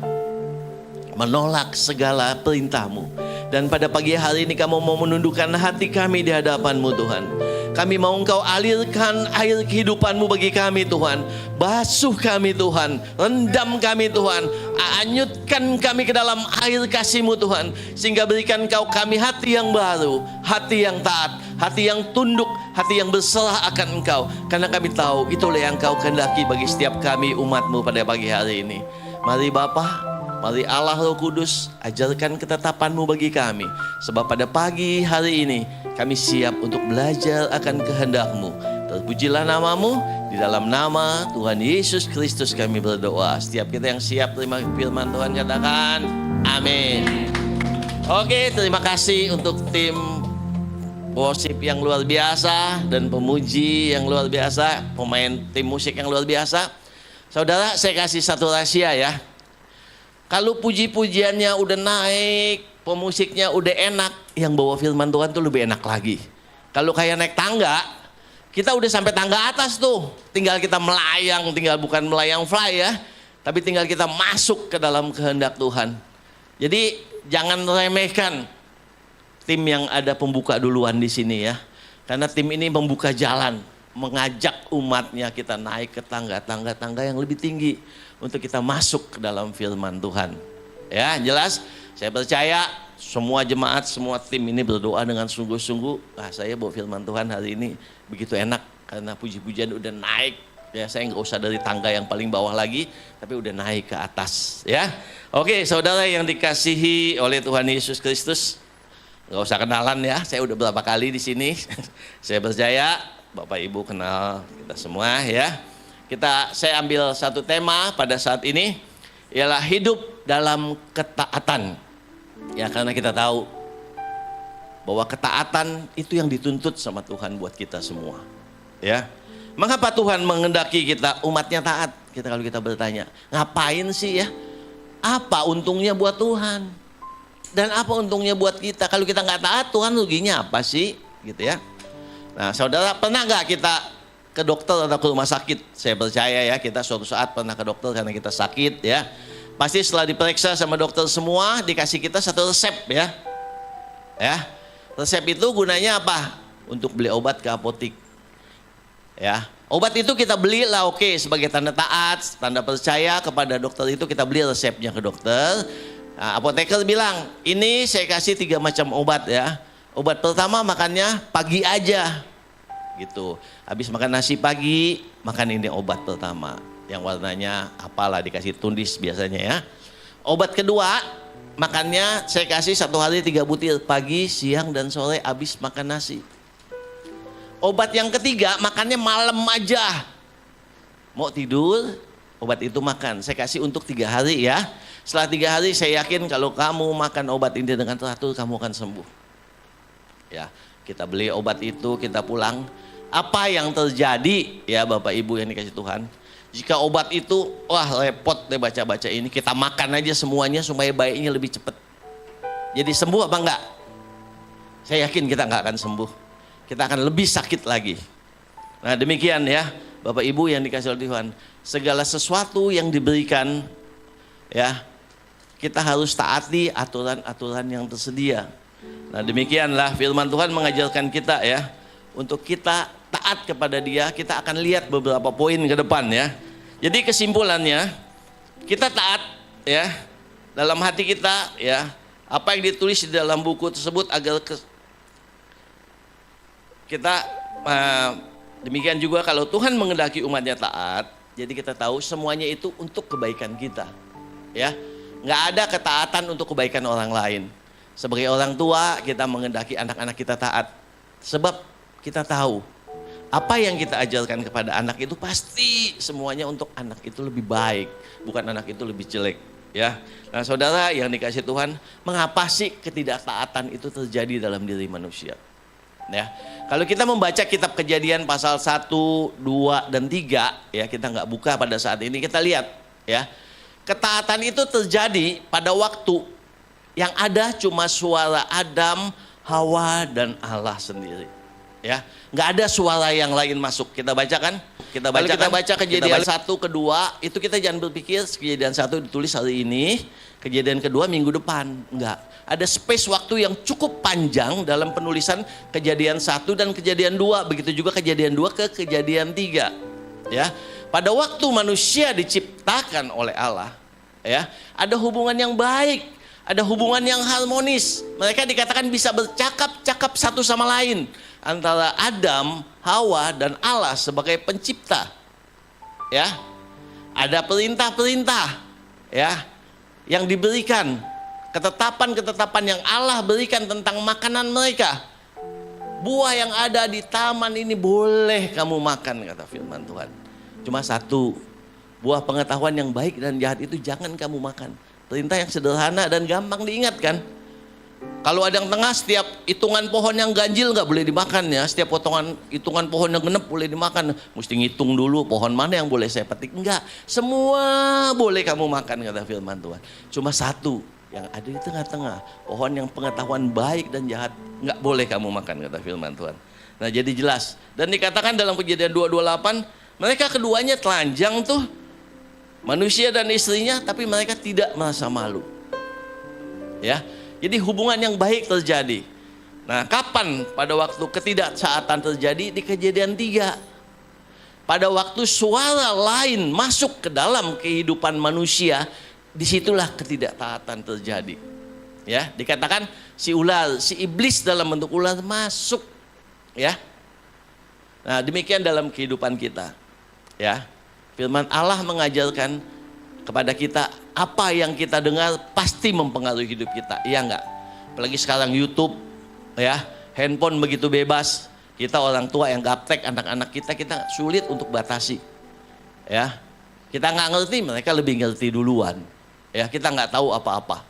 menolak segala perintah-Mu. Dan pada pagi hari ini kami mau menundukkan hati kami di hadapan-Mu Tuhan. Kami mau Engkau alirkan air kehidupan-Mu bagi kami Tuhan. Basuh kami Tuhan, rendam kami Tuhan, anyutkan kami ke dalam air kasih-Mu Tuhan. Sehingga berikan Engkau kami hati yang baru, hati yang taat, hati yang tunduk, hati yang berserah akan Engkau. Karena kami tahu itulah yang Engkau kehendaki bagi setiap kami umat-Mu pada pagi hari ini. Mari Bapa, mari Allah Roh Kudus, ajarkan ketetapan-Mu bagi kami. Sebab pada pagi hari ini kami siap untuk belajar akan kehendak-Mu. Terpujilah nama-Mu, Di dalam nama Tuhan Yesus Kristus kami berdoa. Setiap kita yang siap terima firman Tuhan katakan amin. Oke, terima kasih untuk tim worship yang luar biasa dan pemuji yang luar biasa, pemain tim musik yang luar biasa. Saudara, saya kasih satu rahasia ya. Kalau puji-pujiannya udah naik, pemusiknya udah enak, yang bawa firman Tuhan tuh lebih enak lagi. Kalau kayak naik tangga, kita udah sampai tangga atas tuh, tinggal kita melayang, tinggal bukan melayang fly ya, tapi tinggal kita masuk ke dalam kehendak Tuhan. Jadi jangan remehkan tim yang ada pembuka duluan di sini ya, karena tim ini membuka jalan, mengajak umatnya kita naik ke tangga-tangga yang lebih tinggi untuk kita masuk ke dalam firman Tuhan. Ya jelas, saya percaya semua jemaat, semua tim ini berdoa dengan sungguh-sungguh. Saya bawa firman Tuhan hari ini begitu enak karena puji-pujian udah naik. Ya, saya nggak usah dari tangga yang paling bawah lagi, tapi udah naik ke atas. Ya, oke, saudara yang dikasihi oleh Tuhan Yesus Kristus, nggak usah kenalan ya. Saya udah berapa kali di sini. Saya percaya Bapak Ibu kenal kita semua ya. Saya ambil satu tema pada saat ini, ialah hidup dalam ketaatan. Ya, karena kita tahu bahwa ketaatan itu yang dituntut sama Tuhan buat kita semua. Ya, mengapa Tuhan menghendaki kita umatnya taat? Kalau kita bertanya, ngapain sih ya? Apa untungnya buat Tuhan? Dan apa untungnya buat kita? Kalau kita nggak taat, Tuhan ruginya apa sih? Gitu ya. Nah, saudara pernah nggak kita ke dokter atau ke rumah sakit? Saya percaya ya, kita suatu saat pernah ke dokter karena kita sakit ya. Pasti setelah diperiksa sama dokter semua, dikasih kita satu resep ya. Ya, resep itu gunanya apa? Untuk beli obat ke apotik. Ya, obat itu kita beli lah oke, sebagai tanda taat, tanda percaya kepada dokter itu kita beli resepnya ke dokter. Nah, apoteker bilang, ini saya kasih 3 macam obat ya. Obat pertama makannya pagi aja, gitu. Habis makan nasi pagi, makan ini obat pertama. Yang warnanya apalah, dikasih tulis biasanya ya. Obat kedua, makannya saya kasih 1 hari 3 butir, pagi, siang, dan sore habis makan nasi. Obat yang ketiga, makannya malam aja. Mau tidur, obat itu makan. Saya kasih untuk 3 hari ya. Setelah 3 hari saya yakin kalau kamu makan obat ini dengan teratur, kamu akan sembuh. Ya, kita beli obat itu, kita pulang. Apa yang terjadi ya Bapak Ibu yang dikasih Tuhan? Jika obat itu, wah repot deh baca-baca ini, kita makan aja semuanya supaya baiknya lebih cepat. Jadi sembuh apa enggak? Saya yakin kita enggak akan sembuh. Kita akan lebih sakit lagi. Nah demikian ya Bapak Ibu yang dikasih oleh Tuhan. Segala sesuatu yang diberikan ya, kita harus taati aturan-aturan yang tersedia. Nah demikianlah firman Tuhan mengajarkan kita ya, untuk kita taat kepada Dia. Kita akan lihat beberapa poin ke depan ya. Jadi kesimpulannya, kita taat ya dalam hati kita ya, apa yang ditulis di dalam buku tersebut agar kita demikian juga kalau Tuhan menghendaki umatnya taat, jadi kita tahu semuanya itu untuk kebaikan kita ya. Nggak ada ketaatan untuk kebaikan orang lain. Sebagai orang tua, kita menghendaki anak-anak kita taat, sebab kita tahu apa yang kita ajarkan kepada anak itu pasti semuanya untuk anak itu lebih baik, bukan anak itu lebih jelek ya. Nah saudara yang dikasih Tuhan, mengapa sih ketidaktaatan itu terjadi dalam diri manusia ya? Kalau kita membaca kitab Kejadian pasal 1, 2, dan 3 ya, kita nggak buka pada saat ini, kita lihat ya, ketaatan itu terjadi pada waktu yang ada cuma suara Adam, Hawa, dan Allah sendiri ya. Nggak ada suara yang lain masuk. Kita bacakan, kita baca Kejadian 1, kedua, itu kita jangan berpikir Kejadian 1 ditulis hari ini, Kejadian kedua minggu depan. Enggak, ada space waktu yang cukup panjang dalam penulisan Kejadian 1 dan Kejadian 2. Begitu juga Kejadian 2 ke Kejadian 3 ya. Pada waktu manusia diciptakan oleh Allah ya, ada hubungan yang baik, ada hubungan yang harmonis. Mereka dikatakan bisa bercakap-cakap satu sama lain antara Adam, Hawa, dan Allah sebagai pencipta ya. Ada perintah-perintah ya yang diberikan, ketetapan-ketetapan yang Allah berikan tentang makanan mereka. Buah yang ada di taman ini boleh kamu makan, kata firman Tuhan. Cuma satu, buah pengetahuan yang baik dan jahat itu jangan kamu makan. Perintah yang sederhana dan gampang diingatkan. Kalau ada yang tengah, setiap hitungan pohon yang ganjil nggak boleh dimakan ya. Setiap hitungan pohon yang genep boleh dimakan. Mesti ngitung dulu pohon mana yang boleh saya petik. Enggak, semua boleh kamu makan kata firman Tuhan. Cuma satu yang ada di tengah-tengah, pohon yang pengetahuan baik dan jahat nggak boleh kamu makan kata firman Tuhan. Nah jadi jelas. Dan dikatakan dalam Kejadian 2:28, mereka keduanya telanjang tuh, manusia dan istrinya, tapi mereka tidak merasa malu. Ya. Jadi hubungan yang baik terjadi. Nah, kapan pada waktu ketidaktaatan terjadi? Di Kejadian 3. Pada waktu suara lain masuk ke dalam kehidupan manusia, disitulah ketidaktaatan terjadi. Ya, dikatakan si iblis dalam bentuk ular masuk. Ya. Nah, demikian dalam kehidupan kita. Ya. Firman Allah mengajarkan kepada kita, apa yang kita dengar pasti mempengaruhi hidup kita, iya enggak? Apalagi sekarang YouTube, ya, handphone begitu bebas. Kita orang tua yang gaptek anak-anak kita sulit untuk batasi, ya. Kita nggak ngerti, mereka lebih ngerti duluan, ya. Kita nggak tahu apa-apa,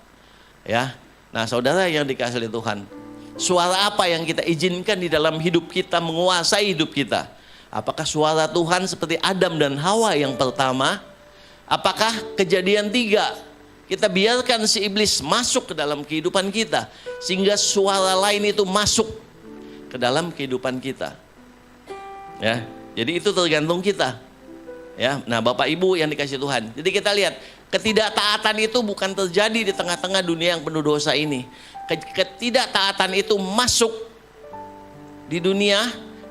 ya. Nah, saudara yang dikasihi oleh Tuhan, suara apa yang kita izinkan di dalam hidup kita menguasai hidup kita? Apakah suara Tuhan seperti Adam dan Hawa yang pertama? Apakah Kejadian 3 kita biarkan si iblis masuk ke dalam kehidupan kita sehingga suara lain itu masuk ke dalam kehidupan kita? Ya, jadi itu tergantung kita. Ya, nah Bapak Ibu yang dikasihi Tuhan. Jadi kita lihat ketidaktaatan itu bukan terjadi di tengah-tengah dunia yang penuh dosa ini. Ketidaktaatan itu masuk di dunia,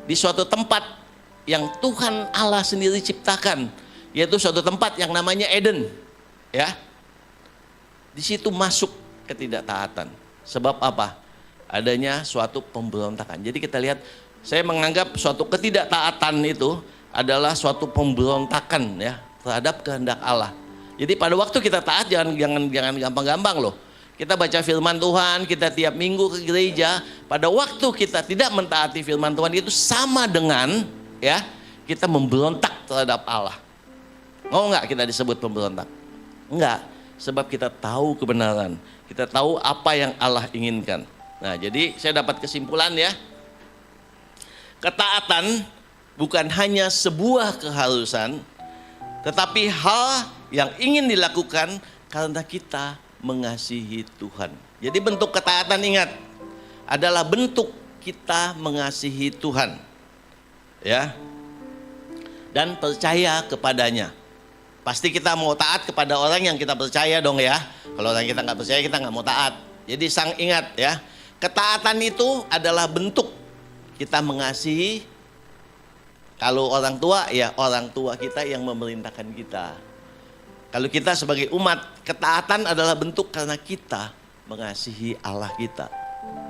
di suatu tempat yang Tuhan Allah sendiri ciptakan. Yaitu suatu tempat yang namanya Eden, ya. Di situ masuk ketidaktaatan. Sebab apa? Adanya suatu pemberontakan. Jadi kita lihat, saya menganggap suatu ketidaktaatan itu adalah suatu pemberontakan ya terhadap kehendak Allah. Jadi pada waktu kita taat jangan gampang-gampang loh. Kita baca firman Tuhan, kita tiap minggu ke gereja. Pada waktu kita tidak mentaati firman Tuhan itu sama dengan ya kita memberontak terhadap Allah. Mau nggak kita disebut pemberontak? Enggak, sebab kita tahu kebenaran, kita tahu apa yang Allah inginkan. Nah, jadi saya dapat kesimpulan ya, ketaatan bukan hanya sebuah keharusan, tetapi hal yang ingin dilakukan karena kita mengasihi Tuhan. Jadi bentuk ketaatan, ingat, adalah bentuk kita mengasihi Tuhan, ya, dan percaya kepadanya. Pasti kita mau taat kepada orang yang kita percaya dong ya. Kalau orang kita nggak percaya, kita nggak mau taat. Jadi ingat ya, ketaatan itu adalah bentuk kita mengasihi. Kalau orang tua, ya orang tua kita yang memerintahkan kita. Kalau kita sebagai umat, ketaatan adalah bentuk karena kita mengasihi Allah kita.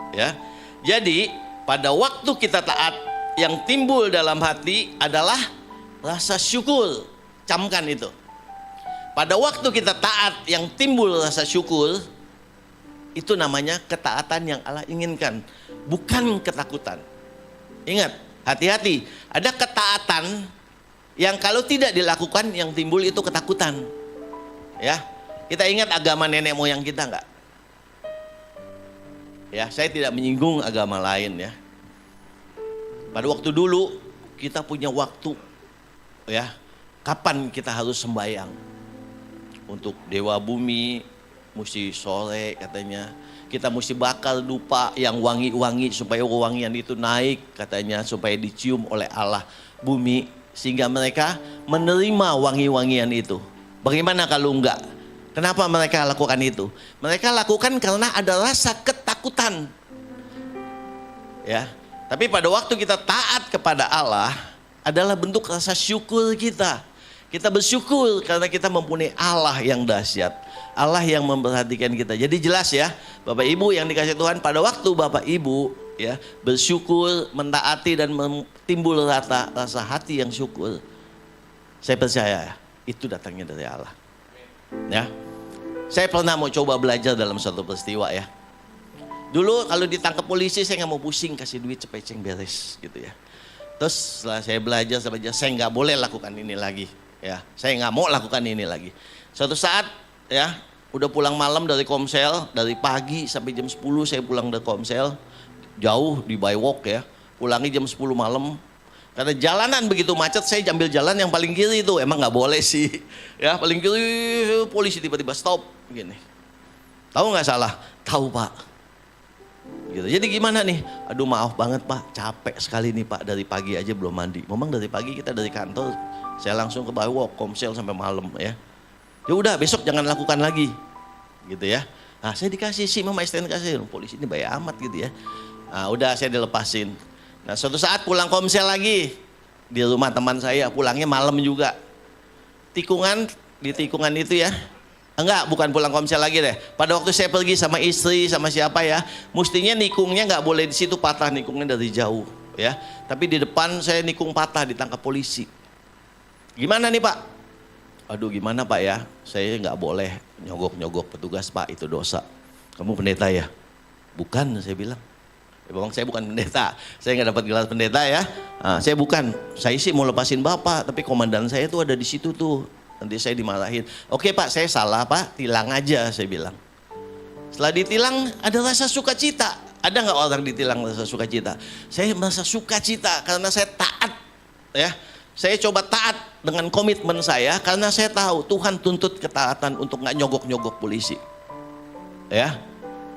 Ya, jadi pada waktu kita taat, yang timbul dalam hati adalah rasa syukur. Camkan itu. Pada waktu kita taat, yang timbul rasa syukur, itu namanya ketaatan yang Allah inginkan, bukan ketakutan. Ingat, hati-hati, ada ketaatan yang kalau tidak dilakukan yang timbul itu ketakutan. Ya, kita ingat agama nenek moyang kita enggak? Ya, saya tidak menyinggung agama lain ya. Pada waktu dulu kita punya waktu, ya, kapan kita harus sembahyang? Untuk dewa bumi, mesti sore katanya. Kita mesti bakar dupa yang wangi-wangi supaya wangian itu naik katanya, supaya dicium oleh Allah bumi. Sehingga mereka menerima wangi-wangian itu. Bagaimana kalau enggak? Kenapa mereka lakukan itu? Mereka lakukan karena ada rasa ketakutan. Ya, tapi pada waktu kita taat kepada Allah adalah bentuk rasa syukur kita. Kita bersyukur karena kita mempunyai Allah yang dahsyat, Allah yang memperhatikan kita. Jadi jelas ya, Bapak Ibu yang dikasihi Tuhan, pada waktu Bapak Ibu ya bersyukur, mentaati dan timbul rasa hati yang syukur, saya percaya itu datangnya dari Allah. Ya, saya pernah mau coba belajar dalam suatu peristiwa ya. Dulu kalau ditangkap polisi saya nggak mau pusing, kasih duit cepet beres gitu ya. Terus setelah saya belajar, saya nggak boleh lakukan ini lagi. Ya, saya nggak mau lakukan ini lagi. Suatu saat ya, udah pulang malam dari Komsel, dari pagi sampai jam 10 saya pulang dari Komsel, jauh di by walk ya, pulangnya jam 10 malam. Karena jalanan begitu macet, saya ambil jalan yang paling kiri itu, emang nggak boleh sih, ya paling kiri polisi tiba-tiba stop, gini. Tahu nggak salah? Tahu Pak. Gitu. Jadi gimana nih? Aduh maaf banget Pak, capek sekali nih Pak, dari pagi aja belum mandi. Memang dari pagi kita dari kantor, saya langsung ke by walk, Komsel sampai malam ya. Ya udah besok jangan lakukan lagi, gitu ya. Nah saya dikasih sih, Mama STN kasih, polisi ini baik amat gitu ya. Nah udah saya dilepasin. Nah suatu saat pulang Komsel lagi, di rumah teman saya, pulangnya malam juga. Tikungan, di tikungan itu ya, enggak bukan pulang Komsel lagi deh. Pada waktu saya pergi sama istri, sama siapa ya, mestinya nikungnya nggak boleh di situ patah, nikungnya dari jauh ya. Tapi di depan saya nikung patah, ditangkap polisi. Gimana nih Pak? Aduh gimana Pak ya, saya nggak boleh nyogok-nyogok petugas Pak, itu dosa. Kamu pendeta ya? Bukan, saya bilang. Memang saya bukan pendeta, saya nggak dapat gelar pendeta ya. Nah, saya bukan, saya sih mau lepasin Bapak, tapi komandan saya tuh ada di situ tuh. Nanti saya dimarahin. Oke Pak, saya salah Pak, tilang aja saya bilang. Setelah ditilang ada rasa sukacita. Ada nggak orang ditilang rasa sukacita? Saya merasa sukacita karena saya taat ya. Saya coba taat dengan komitmen saya karena saya tahu Tuhan tuntut ketaatan untuk nggak nyogok-nyogok polisi. Ya,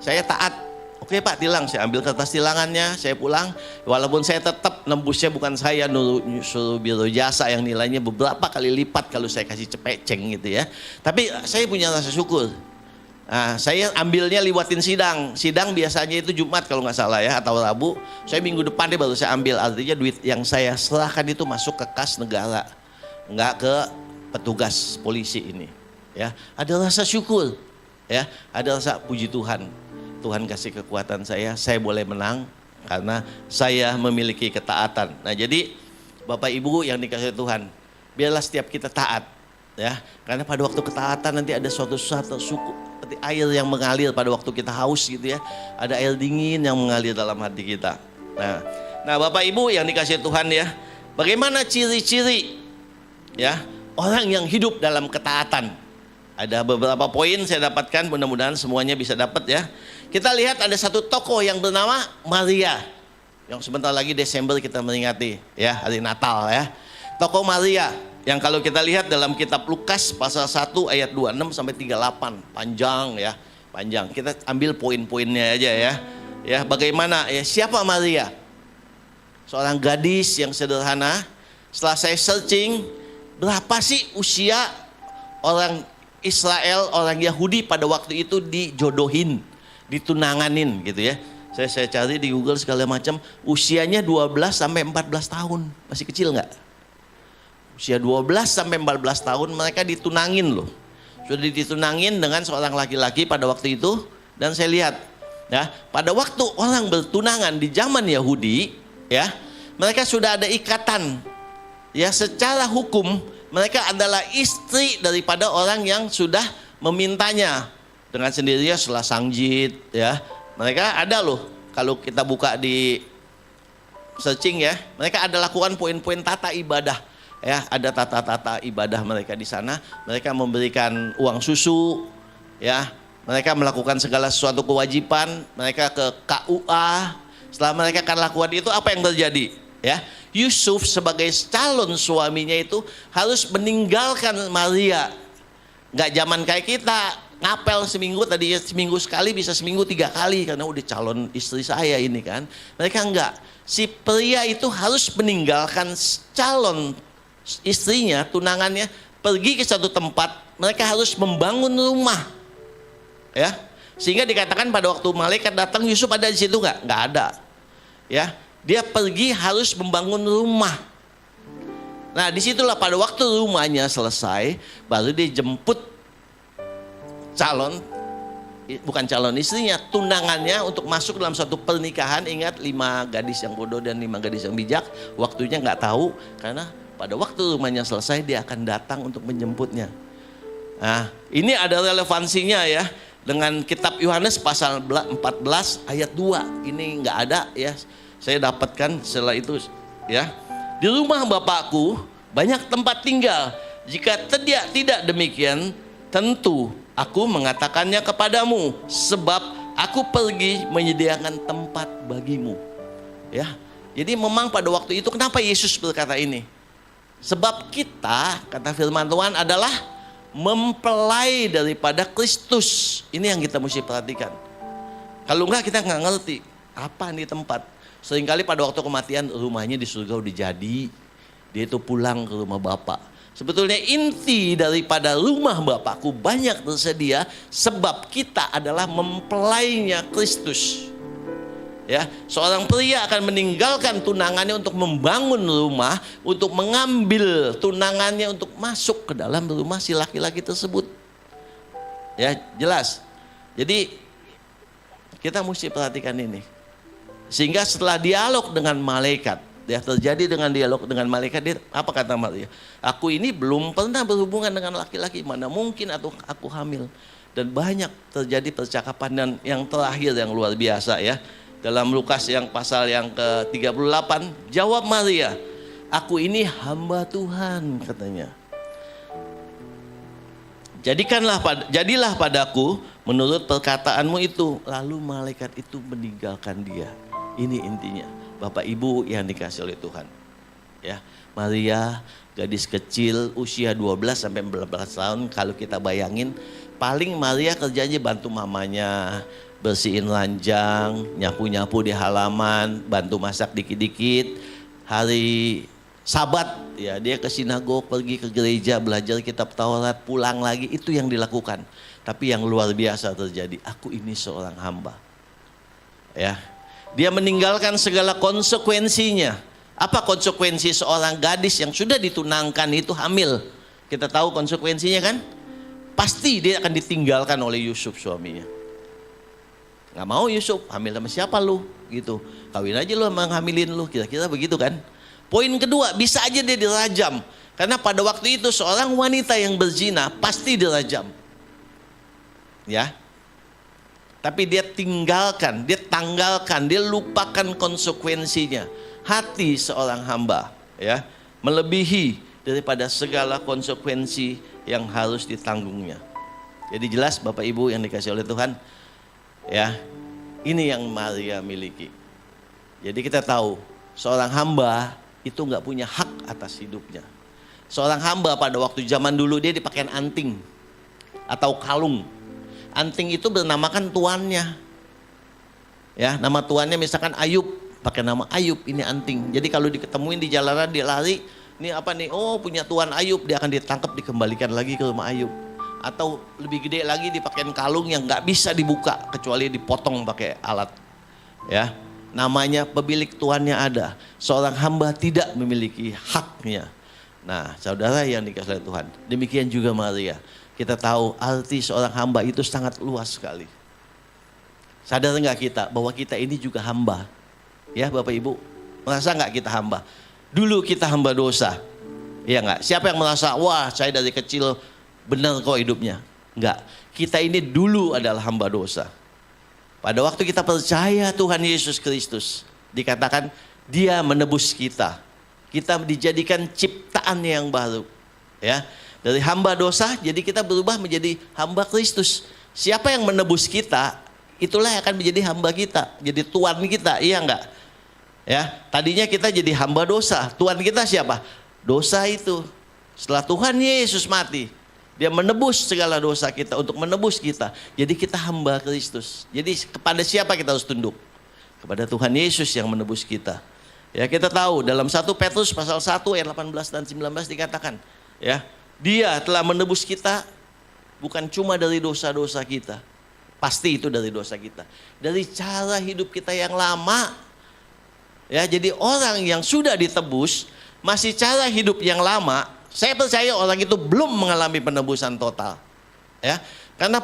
saya taat. Oke Pak, tilang. Saya ambil kertas tilangannya, saya pulang. Walaupun saya tetap nembusnya bukan saya, suruh biro jasa yang nilainya beberapa kali lipat kalau saya kasih cepeceng gitu ya. Tapi saya punya rasa syukur. Nah, saya ambilnya liwatin sidang. Sidang biasanya itu Jumat kalau nggak salah ya, atau Rabu. Saya minggu depan deh baru saya ambil. Artinya duit yang saya serahkan itu masuk ke kas negara, nggak ke petugas polisi ini. Ya, ada rasa syukur. Ya, ada rasa puji Tuhan. Tuhan kasih kekuatan saya boleh menang karena saya memiliki ketaatan. Nah jadi Bapak Ibu yang dikasih Tuhan, biarlah setiap kita taat ya. Karena pada waktu ketaatan nanti ada suatu suku seperti air yang mengalir pada waktu kita haus gitu ya. Ada air dingin yang mengalir dalam hati kita. Nah Bapak Ibu yang dikasih Tuhan ya, bagaimana ciri-ciri ya orang yang hidup dalam ketaatan? Ada beberapa poin saya dapatkan, mudah-mudahan semuanya bisa dapat ya. Kita lihat ada satu tokoh yang bernama Maria, yang sebentar lagi Desember kita meringati ya hari Natal ya. Tokoh Maria yang kalau kita lihat dalam kitab Lukas pasal 1 ayat 26 sampai 38, panjang ya, panjang. Kita ambil poin-poinnya aja ya. Ya, bagaimana ya, siapa Maria? Seorang gadis yang sederhana. Setelah saya searching, berapa sih usia orang Israel, orang Yahudi pada waktu itu dijodohin, ditunanganin gitu ya. Saya cari di Google segala macam, usianya 12 sampai 14 tahun. Masih kecil nggak? Usia 12 sampai 14 tahun mereka ditunangin loh. Sudah ditunangin dengan seorang laki-laki pada waktu itu. Dan saya lihat ya, pada waktu orang bertunangan di zaman Yahudi ya, mereka sudah ada ikatan ya, secara hukum mereka adalah istri daripada orang yang sudah memintanya. Dengan sendirinya setelah sangjit ya, mereka ada loh, kalau kita buka di searching ya, mereka ada lakukan poin-poin tata ibadah ya, ada tata-tata ibadah mereka di sana. Mereka memberikan uang susu ya, mereka melakukan segala sesuatu kewajiban, mereka ke KUA. Setelah mereka akan lakukan itu, apa yang terjadi ya? Yusuf sebagai calon suaminya itu harus meninggalkan Maria. Nggak zaman kayak kita ngapel seminggu, tadi seminggu sekali bisa seminggu 3 kali karena udah calon istri saya ini kan. Mereka enggak. Si pria itu harus meninggalkan calon istrinya, tunangannya, pergi ke satu tempat. Mereka harus membangun rumah. Ya. Sehingga dikatakan pada waktu malaikat datang, Yusuf ada di situ nggak? Nggak ada. Ya. Dia pergi harus membangun rumah. Nah disitulah pada waktu rumahnya selesai, baru dia jemput calon, bukan calon istrinya, tunangannya untuk masuk dalam satu pernikahan. Ingat 5 gadis yang bodoh dan 5 gadis yang bijak, waktunya nggak tahu, karena pada waktu rumahnya selesai dia akan datang untuk menjemputnya. Nah ini ada relevansinya ya dengan kitab Yohanes pasal 14 ayat 2. Ini nggak ada ya, saya dapatkan setelah itu ya. Di rumah Bapakku banyak tempat tinggal. Jika tidak demikian, tentu aku mengatakannya kepadamu, sebab aku pergi menyediakan tempat bagimu. Ya, jadi memang pada waktu itu kenapa Yesus berkata ini? Sebab kita, kata firman Tuhan, adalah mempelai daripada Kristus. Ini yang kita mesti perhatikan. Kalau enggak kita nggak ngerti apa nih tempat. Seringkali pada waktu kematian rumahnya di surga udah jadi, dia itu pulang ke rumah Bapa. Sebetulnya inti daripada rumah Bapakku banyak tersedia sebab kita adalah mempelainya Kristus. Ya, seorang pria akan meninggalkan tunangannya untuk membangun rumah, untuk mengambil tunangannya untuk masuk ke dalam rumah si laki-laki tersebut. Ya, jelas. Jadi kita mesti perhatikan ini. Sehingga setelah dialog dengan malaikat, ya, terjadi dengan dialog dengan malaikat, dia, apa kata Maria? Aku ini belum pernah berhubungan dengan laki-laki, mana mungkin atau aku hamil. Dan banyak terjadi percakapan, dan yang terakhir yang luar biasa ya. Dalam Lukas yang pasal yang ke-38, jawab Maria, aku ini hamba Tuhan, katanya. Jadilah padaku menurut perkataanmu itu. Lalu malaikat itu meninggalkan dia. Ini intinya. Bapak Ibu yang dikasih oleh Tuhan. Ya, Maria gadis kecil usia 12 sampai 14 tahun, kalau kita bayangin, paling Maria kerjanya bantu mamanya, bersihin ranjang, nyapu-nyapu di halaman, bantu masak dikit-dikit. Hari Sabat ya dia ke sinagog, pergi ke gereja, belajar kitab Taurat, pulang lagi, itu yang dilakukan. Tapi yang luar biasa terjadi, aku ini seorang hamba. Ya. Dia meninggalkan segala konsekuensinya. Apa konsekuensi seorang gadis yang sudah ditunangkan itu hamil? Kita tahu konsekuensinya kan? Pasti dia akan ditinggalkan oleh Yusuf suaminya. Nggak mau Yusuf, hamil sama siapa lu? Gitu. Kawin aja lu sama hamilin lu, kira-kira begitu kan? Poin kedua, bisa aja dia dirajam. Karena pada waktu itu seorang wanita yang berzina pasti dirajam. Ya. Tapi dia tinggalkan, dia tanggalkan, dia lupakan konsekuensinya. Hati seorang hamba ya melebihi daripada segala konsekuensi yang harus ditanggungnya. Jadi jelas Bapak Ibu yang dikasih oleh Tuhan, ya, ini yang Maria miliki. Jadi kita tahu seorang hamba itu nggak punya hak atas hidupnya. Seorang hamba pada waktu zaman dulu dia dipakai anting atau kalung. Anting itu bernamakan tuannya. Ya, nama tuannya misalkan Ayub, pakai nama Ayub, ini anting. Jadi kalau diketemuin di jalanan dia lari, ini apa nih? Oh, punya tuan Ayub, dia akan ditangkap, dikembalikan lagi ke rumah Ayub. Atau lebih gede lagi dipakein kalung yang nggak bisa dibuka kecuali dipotong pakai alat. Ya, namanya pemilik tuannya ada. Seorang hamba tidak memiliki haknya. Nah, saudara yang dikasihi Tuhan, demikian juga Maria. Kita tahu arti seorang hamba itu sangat luas sekali. Sadar nggak kita bahwa kita ini juga hamba? Ya Bapak Ibu, merasa nggak kita hamba? Dulu kita hamba dosa, ya nggak? Siapa yang merasa, wah saya dari kecil benar kok hidupnya? Nggak, kita ini dulu adalah hamba dosa. Pada waktu kita percaya Tuhan Yesus Kristus, dikatakan Dia menebus kita. Kita dijadikan ciptaan yang baru, ya. Dari hamba dosa, jadi kita berubah menjadi hamba Kristus. Siapa yang menebus kita, itulah yang akan menjadi hamba kita, jadi tuan kita, iya enggak? Ya, tadinya kita jadi hamba dosa, tuan kita siapa? Dosa itu. Setelah Tuhan Yesus mati, Dia menebus segala dosa kita untuk menebus kita. Jadi kita hamba Kristus. Jadi kepada siapa kita harus tunduk? Kepada Tuhan Yesus yang menebus kita. Ya, kita tahu dalam 1 Petrus pasal 1 ayat 18 dan 19 dikatakan, ya, Dia telah menebus kita bukan cuma dari dosa-dosa kita. Pasti itu dari dosa kita. Dari cara hidup kita yang lama. Ya, jadi orang yang sudah ditebus masih cara hidup yang lama, saya percaya orang itu belum mengalami penebusan total. Ya, karena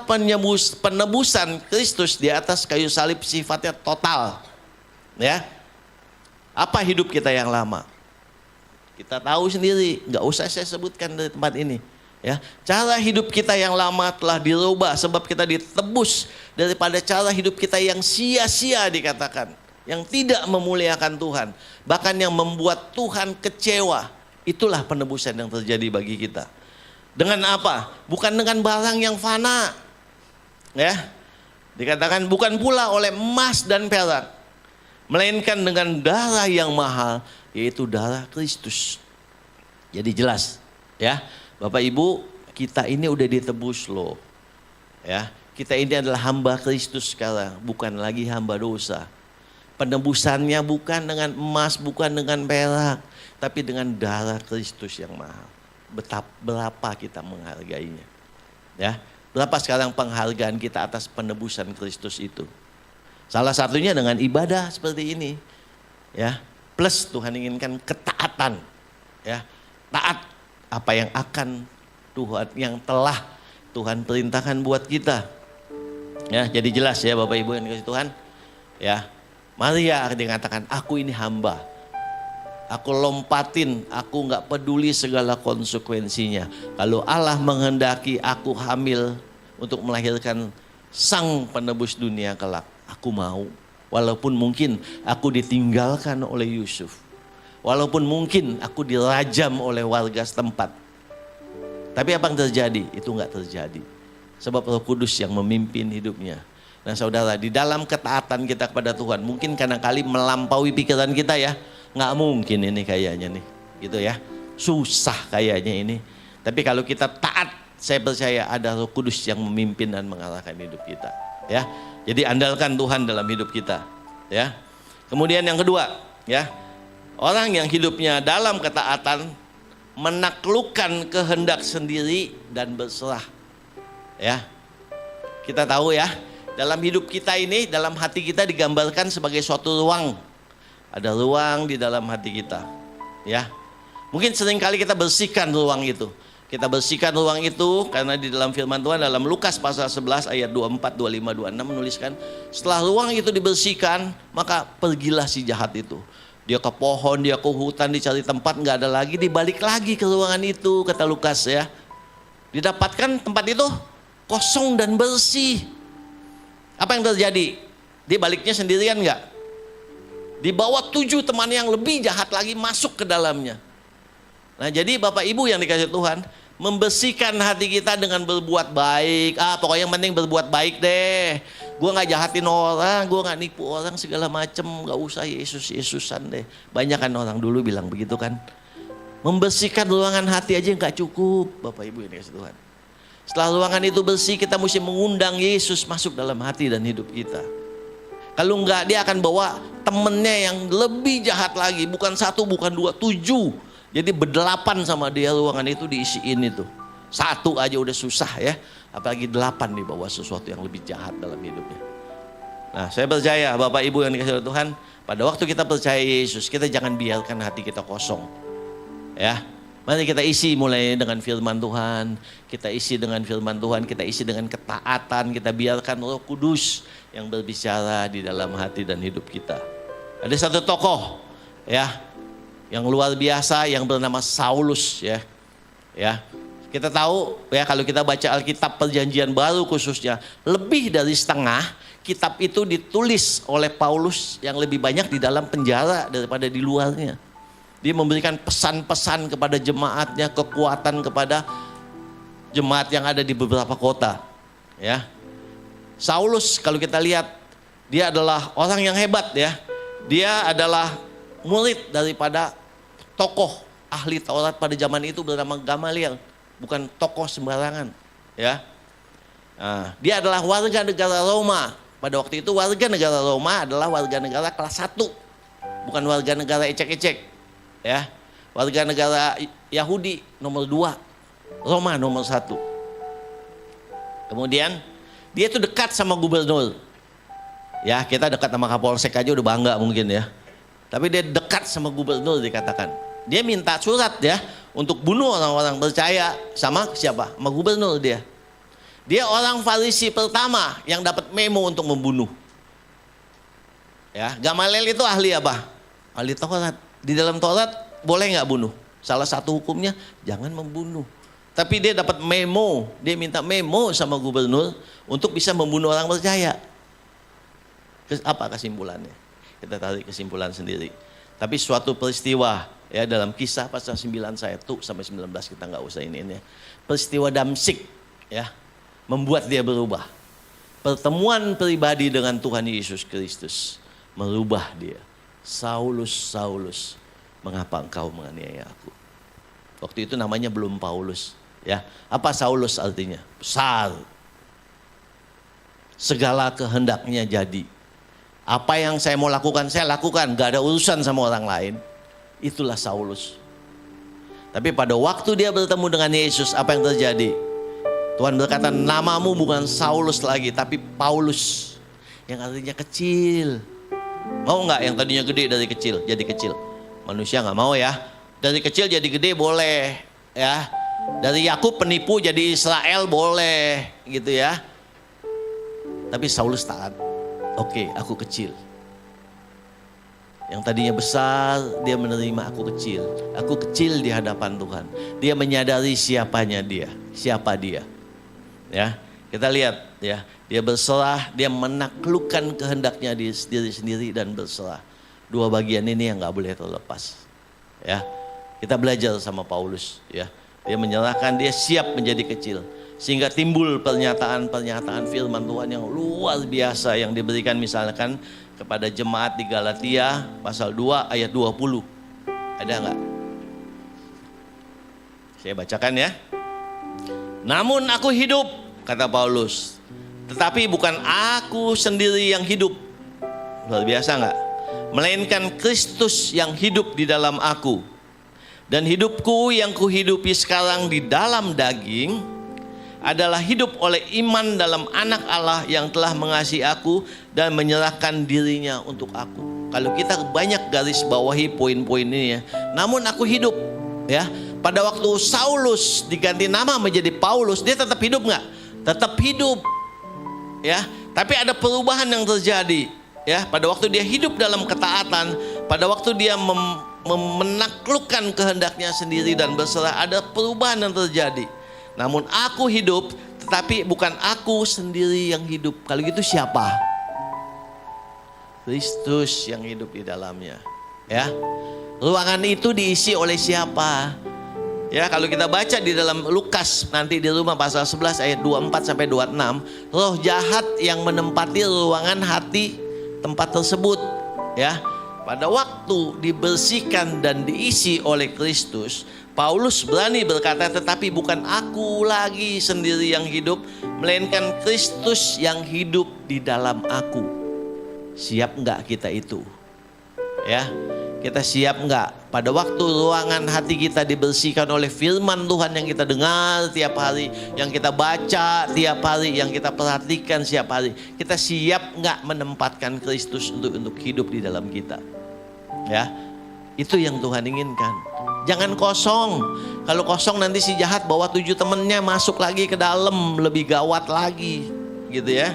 penebusan Kristus di atas kayu salib sifatnya total. Ya. Apa hidup kita yang lama? Kita tahu sendiri, nggak usah saya sebutkan dari tempat ini. Ya, cara hidup kita yang lama telah dirubah sebab kita ditebus daripada cara hidup kita yang sia-sia dikatakan. yang tidak memuliakan Tuhan, bahkan yang membuat Tuhan kecewa. Itulah penebusan yang terjadi bagi kita. Dengan apa? Bukan dengan barang yang fana. Ya. Dikatakan bukan pula oleh emas dan perak, melainkan dengan darah yang mahal, yaitu darah Kristus. Jadi jelas, ya. Bapak Ibu, kita ini udah ditebus loh. Ya. Kita ini adalah hamba Kristus sekarang, bukan lagi hamba dosa. Penebusannya bukan dengan emas, bukan dengan perak, tapi dengan darah Kristus yang mahal. Berapa kita menghargainya? Ya, berapa sekarang penghargaan kita atas penebusan Kristus itu? Salah satunya dengan ibadah seperti ini. Ya, plus Tuhan inginkan ketaatan. Ya, taat apa yang akan Tuhan, yang telah Tuhan perintahkan buat kita. Ya, jadi jelas ya Bapak Ibu yang dikasihi Tuhan. Ya, Maria dikatakan, aku ini hamba. Aku lompatin, aku nggak peduli segala konsekuensinya. Kalau Allah menghendaki aku hamil untuk melahirkan sang penebus dunia kelak, aku mau. Walaupun mungkin aku ditinggalkan oleh Yusuf. Walaupun mungkin aku dirajam oleh warga setempat. Tapi apa yang terjadi? Itu nggak terjadi. Sebab Roh Kudus yang memimpin hidupnya. Nah saudara, di dalam ketaatan kita kepada Tuhan, mungkin kadang-kali melampaui pikiran kita ya. Nggak mungkin ini kayaknya nih, gitu ya. Susah kayaknya ini. Tapi kalau kita taat, saya percaya ada Roh Kudus yang memimpin dan mengarahkan hidup kita. Ya, jadi andalkan Tuhan dalam hidup kita. Ya. Kemudian yang kedua, ya, orang yang hidupnya dalam ketaatan menaklukkan kehendak sendiri dan berserah. Ya, kita tahu ya, dalam hidup kita ini, dalam hati kita digambarkan sebagai suatu ruang. Ada ruang di dalam hati kita. Ya, mungkin seringkali kita bersihkan ruang itu. Kita bersihkan ruang itu karena di dalam firman Tuhan dalam Lukas pasal 11 ayat 24, 25, 26 menuliskan, setelah ruang itu dibersihkan, maka pergilah si jahat itu. Dia ke pohon, dia ke hutan, dicari tempat, nggak ada lagi, dibalik lagi ke ruangan itu, kata Lukas ya. Didapatkan tempat itu kosong dan bersih. Apa yang terjadi? Dia baliknya sendirian nggak? Dibawa 7 teman yang lebih jahat lagi masuk ke dalamnya. Nah jadi Bapak Ibu yang dikasih Tuhan, membersihkan hati kita dengan berbuat baik. Pokoknya yang penting berbuat baik deh. Gue nggak jahatin orang, gue nggak nipu orang segala macem, nggak usah Yesusan deh. Banyak kan orang dulu bilang begitu kan. Membersihkan ruangan hati aja nggak cukup, Bapak Ibu yang dikasih Tuhan. Setelah ruangan itu bersih, kita mesti mengundang Yesus masuk dalam hati dan hidup kita. Kalau enggak, dia akan bawa temennya yang lebih jahat lagi. Bukan 1, bukan 2, 7. Jadi ber-8 sama dia ruangan itu diisiin itu. 1 aja udah susah ya. Apalagi 8 dibawa sesuatu yang lebih jahat dalam hidupnya. Nah saya percaya Bapak Ibu yang dikasihi Tuhan, pada waktu kita percaya Yesus, kita jangan biarkan hati kita kosong. Ya. Mari kita isi mulai dengan firman Tuhan, kita isi dengan firman Tuhan, kita isi dengan ketaatan, kita biarkan Roh Kudus yang berbicara di dalam hati dan hidup kita. Ada satu tokoh ya yang luar biasa yang bernama Saulus ya. Ya. Kita tahu ya kalau kita baca Alkitab Perjanjian Baru khususnya, lebih dari setengah kitab itu ditulis oleh Paulus yang lebih banyak di dalam penjara daripada di luarnya. Dia memberikan pesan-pesan kepada jemaatnya, kekuatan kepada jemaat yang ada di beberapa kota. Ya, Saulus kalau kita lihat, dia adalah orang yang hebat ya. Dia adalah murid daripada tokoh ahli Taurat pada zaman itu bernama Gamaliel, bukan tokoh sembarangan. Ya, nah, dia adalah warga negara Roma. Pada waktu itu warga negara Roma adalah warga negara kelas 1, bukan warga negara ecek-ecek. Ya, warga negara Yahudi nomor 2, Roma nomor 1. Kemudian dia itu dekat sama gubernur. Ya, kita dekat sama Kapolsek aja udah bangga mungkin ya. Tapi dia dekat sama gubernur dikatakan. Dia minta surat ya untuk bunuh orang-orang percaya sama siapa? Sama gubernur dia. Dia orang Farisi pertama yang dapat memo untuk membunuh. Ya, Gamaliel itu ahli apa? Ahli Taurat. Di dalam Taurat boleh nggak bunuh? Salah satu hukumnya jangan membunuh. Tapi dia dapat memo, dia minta memo sama gubernur untuk bisa membunuh orang percaya. Apa kesimpulannya? kita tarik kesimpulan sendiri. Tapi suatu peristiwa ya dalam Kisah pasal 9 ayat 1 sampai 19 kita nggak usah ini ya. Peristiwa Damsyik ya membuat dia berubah. Pertemuan pribadi dengan Tuhan Yesus Kristus merubah dia. Saulus, Saulus, mengapa engkau menganiaya aku? Waktu itu namanya belum Paulus ya. Apa Saulus artinya? Besar. Segala kehendaknya jadi. Apa yang saya mau lakukan, saya lakukan. Gak ada urusan sama orang lain. Itulah Saulus. Tapi pada waktu dia bertemu dengan Yesus, apa yang terjadi? Tuhan berkata, namamu bukan Saulus lagi, tapi Paulus. Yang artinya kecil. Mau gak yang tadinya gede dari kecil, jadi kecil? Manusia gak mau ya. Dari kecil jadi gede boleh. Ya. Dari Yakub penipu jadi Israel boleh. Gitu ya. Tapi Saulus taat. Oke, aku kecil. Yang tadinya besar, dia menerima aku kecil. Aku kecil di hadapan Tuhan. Dia menyadari siapa dia. Ya, kita lihat ya, dia berserah, dia menaklukkan kehendaknya diri sendiri dan berserah. Dua bagian ini yang nggak boleh terlepas. Ya, kita belajar sama Paulus. Ya, dia menyerahkan, dia siap menjadi kecil. Sehingga timbul pernyataan-pernyataan firman Tuhan yang luar biasa yang diberikan misalkan kepada jemaat di Galatia pasal 2 ayat 20. Ada enggak? Saya bacakan ya. Namun aku hidup, kata Paulus. Tetapi bukan aku sendiri yang hidup. Luar biasa enggak? Melainkan Kristus yang hidup di dalam aku. Dan hidupku yang kuhidupi sekarang di dalam daging adalah hidup oleh iman dalam anak Allah yang telah mengasihi aku dan menyerahkan dirinya untuk aku. Kalau kita banyak garis bawahi poin-poin ini ya. Namun aku hidup ya. Pada waktu Saulus diganti nama menjadi Paulus, dia tetap hidup nggak? Tetap hidup ya. Tapi ada perubahan yang terjadi ya. Pada waktu dia hidup dalam ketaatan, pada waktu dia menaklukkan kehendaknya sendiri dan berserah, ada perubahan yang terjadi. Namun aku hidup, tetapi bukan aku sendiri yang hidup. Kalau gitu siapa? Kristus yang hidup di dalamnya. Ya, ruangan itu diisi oleh siapa? Ya, kalau kita baca di dalam Lukas nanti di rumah pasal 11 ayat 24 sampai 26, roh jahat yang menempati ruangan hati tempat tersebut. Ya, pada waktu dibersihkan dan diisi oleh Kristus, Paulus berani berkata, tetapi bukan aku lagi sendiri yang hidup, melainkan Kristus yang hidup di dalam aku. Siap enggak kita itu? Ya, kita siap enggak? Pada waktu ruangan hati kita dibersihkan oleh firman Tuhan yang kita dengar tiap hari, yang kita baca tiap hari, yang kita perhatikan setiap hari, kita siap enggak menempatkan Kristus untuk hidup di dalam kita? Ya, itu yang Tuhan inginkan. Jangan kosong. Kalau kosong nanti si jahat bawa 7 temennya masuk lagi ke dalam, lebih gawat lagi, gitu ya.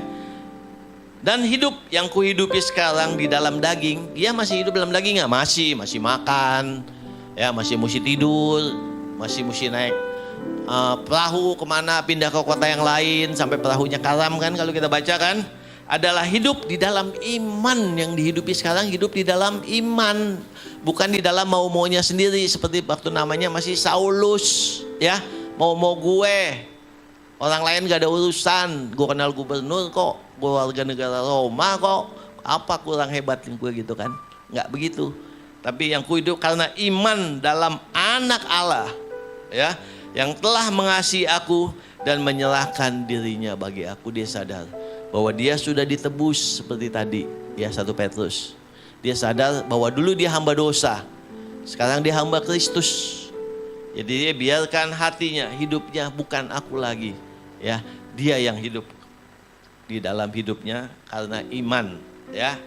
Dan hidup yang kuhidupi sekarang di dalam daging, dia masih hidup dalam daging nggak? Masih makan, ya masih mesti tidur, masih mesti naik perahu kemana, pindah ke kota yang lain sampai perahunya karam kan kalau kita baca kan. Adalah hidup di dalam iman. Yang dihidupi sekarang hidup di dalam iman, bukan di dalam mau-maunya sendiri seperti waktu namanya masih Saulus ya. Mau gue, orang lain gak ada urusan. Gue kenal gubernur kok, gue warga negara Roma kok, apa kurang hebat gue gitu kan. Gak begitu. Tapi yang ku hidup karena iman dalam anak Allah ya, yang telah mengasihi aku dan menyerahkan dirinya bagi aku. Dia sadar bahwa dia sudah ditebus seperti tadi ya, 1 Petrus. Dia sadar bahwa dulu dia hamba dosa, sekarang dia hamba Kristus. Jadi dia biarkan hatinya, hidupnya bukan aku lagi ya, dia yang hidup di dalam hidupnya karena iman ya.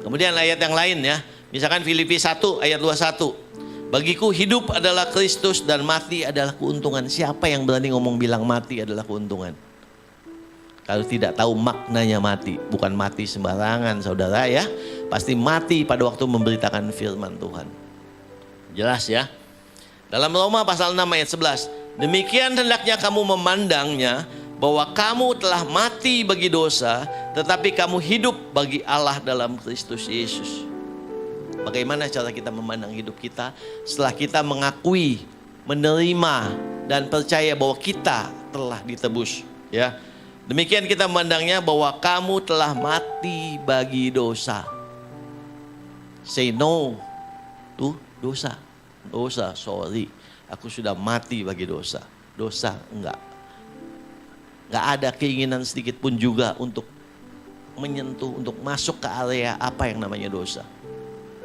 Kemudian ayat yang lain ya, misalkan Filipi 1 ayat 21. Bagiku hidup adalah Kristus dan mati adalah keuntungan. Siapa yang berani ngomong bilang mati adalah keuntungan? Kalau tidak tahu maknanya mati, bukan mati sembarangan saudara ya. Pasti mati pada waktu memberitakan firman Tuhan. Jelas ya. Dalam Roma pasal 6 ayat 11. Demikian hendaknya kamu memandangnya, bahwa kamu telah mati bagi dosa, tetapi kamu hidup bagi Allah dalam Kristus Yesus. Bagaimana cara kita memandang hidup kita setelah kita mengakui, menerima, dan percaya bahwa kita telah ditebus. Ya, demikian kita memandangnya bahwa kamu telah mati bagi dosa. Say no to dosa. Dosa, sorry. Aku sudah mati bagi dosa. Dosa, enggak. Enggak ada keinginan sedikit pun juga untuk menyentuh, untuk masuk ke area apa yang namanya dosa.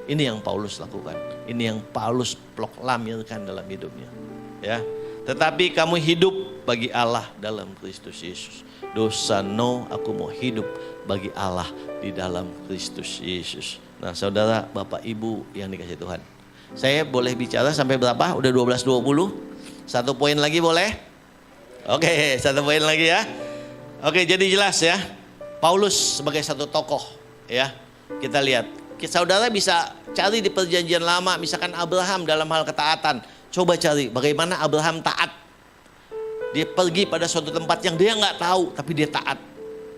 Ini yang Paulus lakukan. Ini yang Paulus proklamirkan dalam hidupnya. Ya. Tetapi kamu hidup bagi Allah dalam Kristus Yesus. Dosa no, aku mau hidup bagi Allah di dalam Kristus Yesus. Nah, saudara, Bapak, Ibu yang dikasihi Tuhan. Saya boleh bicara sampai berapa? Udah 12:20. Satu poin lagi boleh? Oke, satu poin lagi ya. Oke, jadi jelas ya. Paulus sebagai satu tokoh ya. Kita lihat. Saudara bisa cari di perjanjian lama, misalkan Abraham dalam hal ketaatan. Coba cari bagaimana Abraham taat. Dia pergi pada suatu tempat yang dia nggak tahu, tapi dia taat.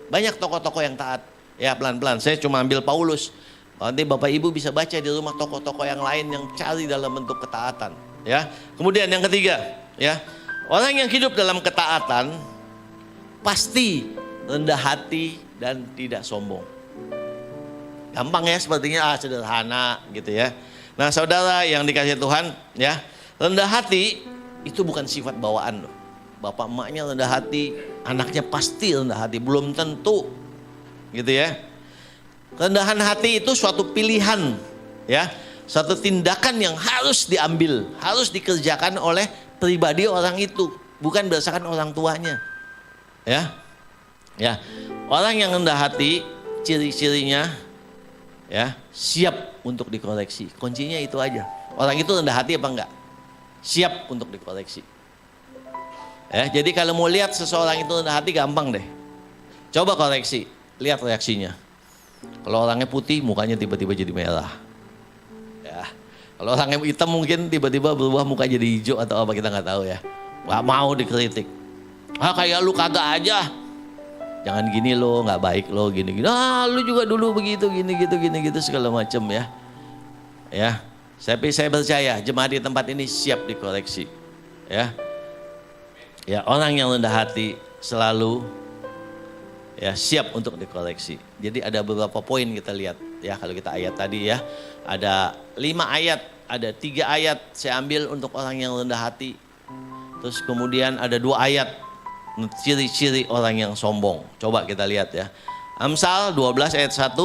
Banyak tokoh-tokoh yang taat. Ya, pelan-pelan. Saya cuma ambil Paulus. Nanti Bapak Ibu bisa baca di rumah tokoh-tokoh yang lain yang cari dalam bentuk ketaatan. Ya. Kemudian yang ketiga, ya, orang yang hidup dalam ketaatan pasti rendah hati dan tidak sombong. Gampang ya sepertinya, sederhana gitu ya. Nah, saudara yang dikasihi Tuhan, ya, rendah hati itu bukan sifat bawaan loh. Bapak emaknya rendah hati, anaknya pasti rendah hati, belum tentu, gitu ya. Rendahan hati itu suatu pilihan, ya, suatu tindakan yang harus diambil, harus dikerjakan oleh pribadi orang itu, bukan berdasarkan orang tuanya, ya. Ya, orang yang rendah hati ciri-cirinya, ya, siap untuk dikoreksi. Kuncinya itu aja. Orang itu rendah hati apa enggak? Siap untuk dikoreksi. Ya, jadi kalau mau lihat seseorang itu rendah hati gampang deh. Coba koreksi, lihat reaksinya. Kalau orangnya putih, mukanya tiba-tiba jadi merah. Ya, kalau orangnya hitam mungkin tiba-tiba berubah muka jadi hijau atau apa, kita nggak tahu ya. Nggak mau dikritik. Kayak lu kagak aja. Jangan gini lo, nggak baik lo, gini-gini. Lu juga dulu begitu, gini-gitu segala macam ya. Ya, tapi saya percaya jemaat di tempat ini siap dikoreksi. Ya, ya, orang yang rendah hati selalu ya siap untuk dikoreksi. Jadi ada beberapa poin kita lihat ya, kalau kita ayat tadi ya. Ada 5 ayat, ada 3 ayat saya ambil untuk orang yang rendah hati. Terus kemudian ada 2 ayat ciri-ciri orang yang sombong. Coba kita lihat ya. Amsal 12 ayat 1.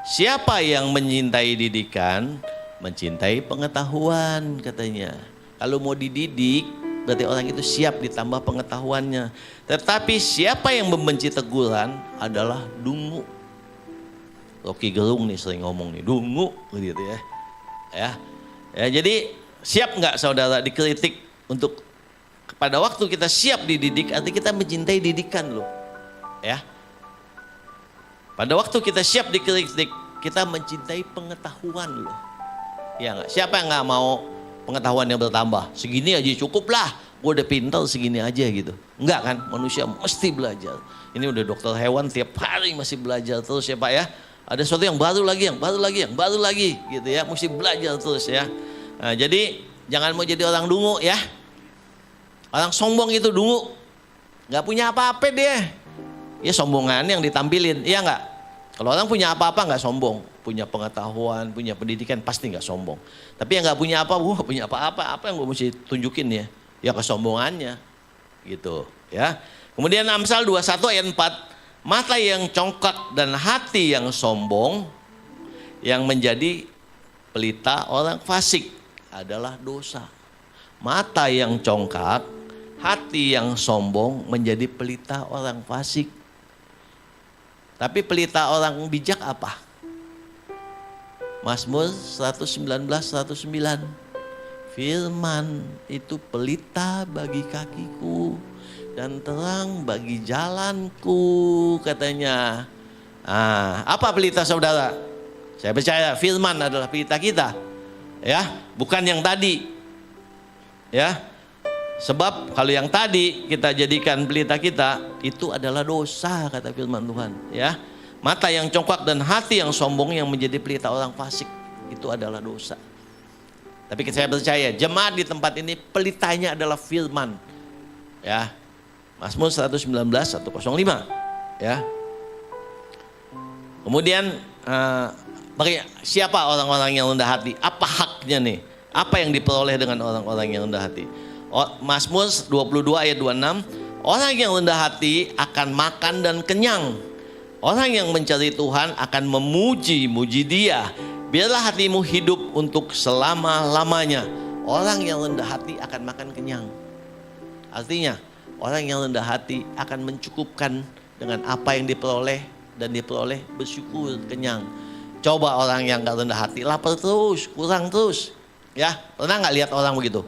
Siapa yang mencintai didikan, mencintai pengetahuan katanya. Kalau mau dididik, berarti orang itu siap ditambah pengetahuannya. Tetapi siapa yang membenci teguran adalah dungu. Rocky Gerung nih sering ngomong nih, dungu gitu ya. Ya, jadi siap nggak saudara dikritik untuk pada waktu kita siap dididik, artinya kita mencintai didikan loh. Ya. Pada waktu kita siap dikritik, kita mencintai pengetahuan loh. Ya nggak? Siapa yang nggak mau pengetahuan yang bertambah? Segini aja cukup lah. Gue udah pintar segini aja gitu. Enggak kan? Manusia mesti belajar. Ini udah dokter hewan tiap hari masih belajar terus ya Pak ya. Ada sesuatu yang baru lagi, yang baru lagi gitu ya. Mesti belajar terus ya. Nah, jadi jangan mau jadi orang dungu ya. Orang sombong itu dungu. Gak punya apa-apa dia. Ya sombongan yang ditampilin, iya enggak? Kalau orang punya apa-apa gak sombong. Punya pengetahuan, punya pendidikan pasti gak sombong. Tapi yang gak punya apa, punya apa-apa, apa yang gue mesti tunjukin ya? Ya kesombongannya gitu ya. Kemudian Amsal 21 ayat 4, mata yang congkak dan hati yang sombong yang menjadi pelita orang fasik adalah dosa. Mata yang congkak, hati yang sombong menjadi pelita orang fasik. Tapi pelita orang bijak apa? Mazmur 119:109. Firman itu pelita bagi kakiku dan terang bagi jalanku katanya. Apa pelita saudara? Saya percaya firman adalah pelita kita. Ya, bukan yang tadi. Ya. Sebab kalau yang tadi kita jadikan pelita kita, itu adalah dosa kata firman Tuhan, ya. Mata yang congkak dan hati yang sombong yang menjadi pelita orang fasik. itu adalah dosa. Tapi saya percaya jemaat di tempat ini pelitanya adalah firman. Ya. Mazmur 119 105 ya. Kemudian siapa orang-orang yang rendah hati? Apa haknya nih? Apa yang diperoleh dengan orang-orang yang rendah hati? Mazmur 22 ayat 26, orang yang rendah hati akan makan dan kenyang. Orang yang mencari Tuhan akan memuji-muji Dia. Biarlah hatimu hidup untuk selama-lamanya. Orang yang rendah hati akan makan kenyang. Artinya orang yang rendah hati akan mencukupkan dengan apa yang diperoleh dan diperoleh bersyukur kenyang. Coba orang yang gak rendah hati lapar terus, kurang terus. Ya, pernah gak lihat orang begitu?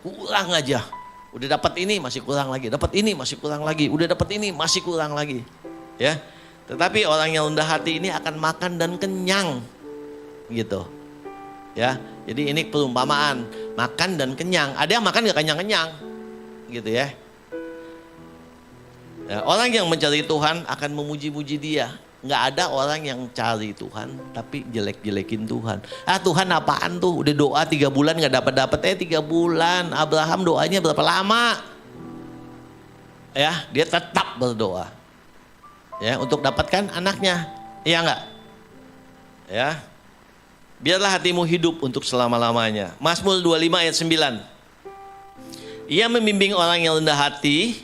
Kurang aja. Udah dapat ini masih kurang lagi, dapat ini masih kurang lagi, udah dapat ini masih kurang lagi. Ya. Tetapi orang yang rendah hati ini akan makan dan kenyang. Gitu. Ya. Jadi ini perumpamaan, makan dan kenyang. Ada yang makan gak kenyang-kenyang. Gitu ya. Ya, orang yang mencari Tuhan akan memuji-muji Dia. Nggak ada orang yang cari Tuhan tapi jelek-jelekin Tuhan. Tuhan apaan tuh? Udah doa 3 bulan nggak dapat-dapat. 3 bulan. Abraham doanya berapa lama? Ya, dia tetap berdoa. Ya, untuk dapatkan anaknya. Iya nggak? Ya. Biarlah hatimu hidup untuk selama-lamanya. Mazmur 25 ayat 9. Ia membimbing orang yang rendah hati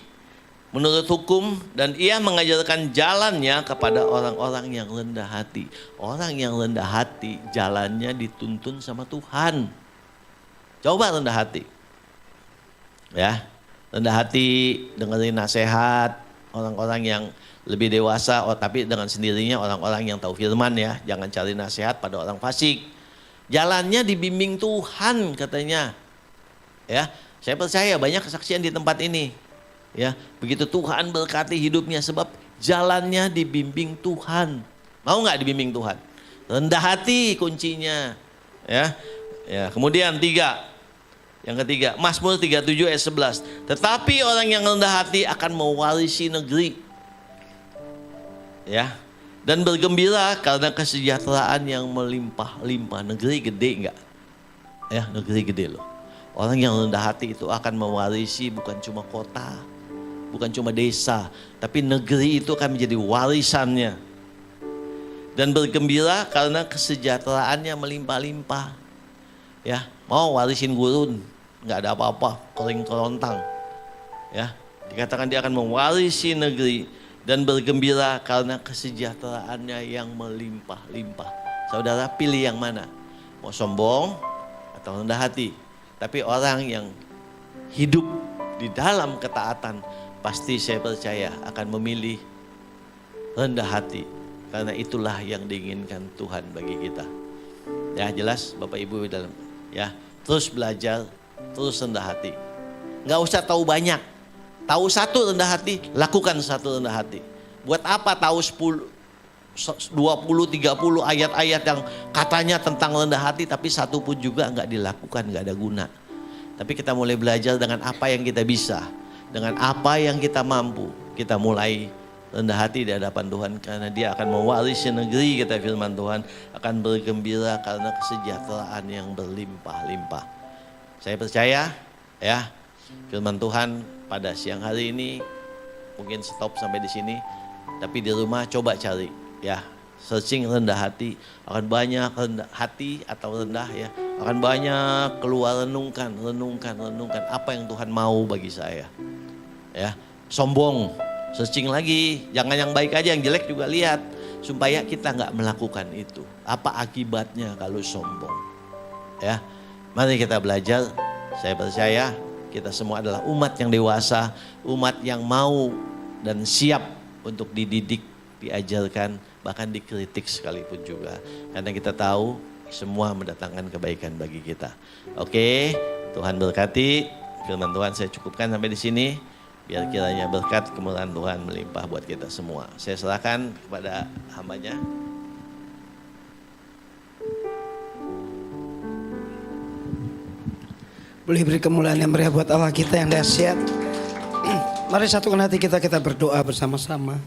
menurut hukum dan ia mengajarkan jalannya kepada orang-orang yang rendah hati. Orang yang rendah hati jalannya dituntun sama Tuhan. Coba rendah hati. Ya, rendah hati dengerin nasihat orang-orang yang lebih dewasa, tapi dengan sendirinya orang-orang yang tahu firman ya. Jangan cari nasihat pada orang fasik. Jalannya dibimbing Tuhan katanya. Ya, saya percaya banyak kesaksian di tempat ini. Ya, begitu Tuhan berkati hidupnya sebab jalannya dibimbing Tuhan. Mau nggak dibimbing Tuhan? Rendah hati kuncinya. Ya, ya. Kemudian yang ketiga, Mazmur 37 ayat 11. Tetapi orang yang rendah hati akan mewarisi negeri. Ya, dan bergembira karena kesejahteraan yang melimpah-limpah. Negeri gede enggak? Ya, negeri gede loh. Orang yang rendah hati itu akan mewarisi bukan cuma kota, bukan cuma desa, tapi negeri itu akan menjadi warisannya. Dan bergembira karena kesejahteraannya melimpah-limpah. Ya, mau warisin gurun, nggak ada apa-apa, kering kerontang. Ya, dikatakan dia akan mewarisi negeri dan bergembira karena kesejahteraannya yang melimpah-limpah. Saudara pilih yang mana? Mau sombong atau rendah hati? Tapi orang yang hidup di dalam ketaatan pasti saya percaya akan memilih rendah hati. Karena itulah yang diinginkan Tuhan bagi kita. Ya jelas Bapak Ibu dalam ya terus belajar, terus rendah hati. Nggak usah tahu banyak. Tahu satu rendah hati, lakukan satu rendah hati. Buat apa tahu 10, 20, 30 ayat-ayat yang katanya tentang rendah hati tapi satu pun juga nggak dilakukan, nggak ada guna. Tapi kita mulai belajar dengan apa yang kita bisa, dengan apa yang kita mampu. Kita mulai rendah hati di hadapan Tuhan karena Dia akan mewarisi negeri, kata firman Tuhan, akan bergembira karena kesejahteraan yang berlimpah-limpah. Saya percaya ya firman Tuhan pada siang hari ini mungkin stop sampai di sini, tapi di rumah coba cari ya, searching rendah hati, akan banyak rendah hati atau rendah ya, akan banyak keluar renungkan apa yang Tuhan mau bagi saya. Ya, sombong, searching lagi, jangan yang baik aja, yang jelek juga lihat, supaya kita nggak melakukan itu. Apa akibatnya kalau sombong? Ya, mari kita belajar. Saya percaya kita semua adalah umat yang dewasa, umat yang mau dan siap untuk dididik, diajarkan, bahkan dikritik sekalipun juga. Karena kita tahu semua mendatangkan kebaikan bagi kita. Oke, Tuhan berkati. Firman Tuhan saya cukupkan sampai di sini. Biar kiranya berkat kemurahan Tuhan melimpah buat kita semua. Saya serahkan kepada hambanya. Boleh beri kemuliaan yang meriah buat Allah kita yang dahsyat. Mari satukan hati kita berdoa bersama-sama.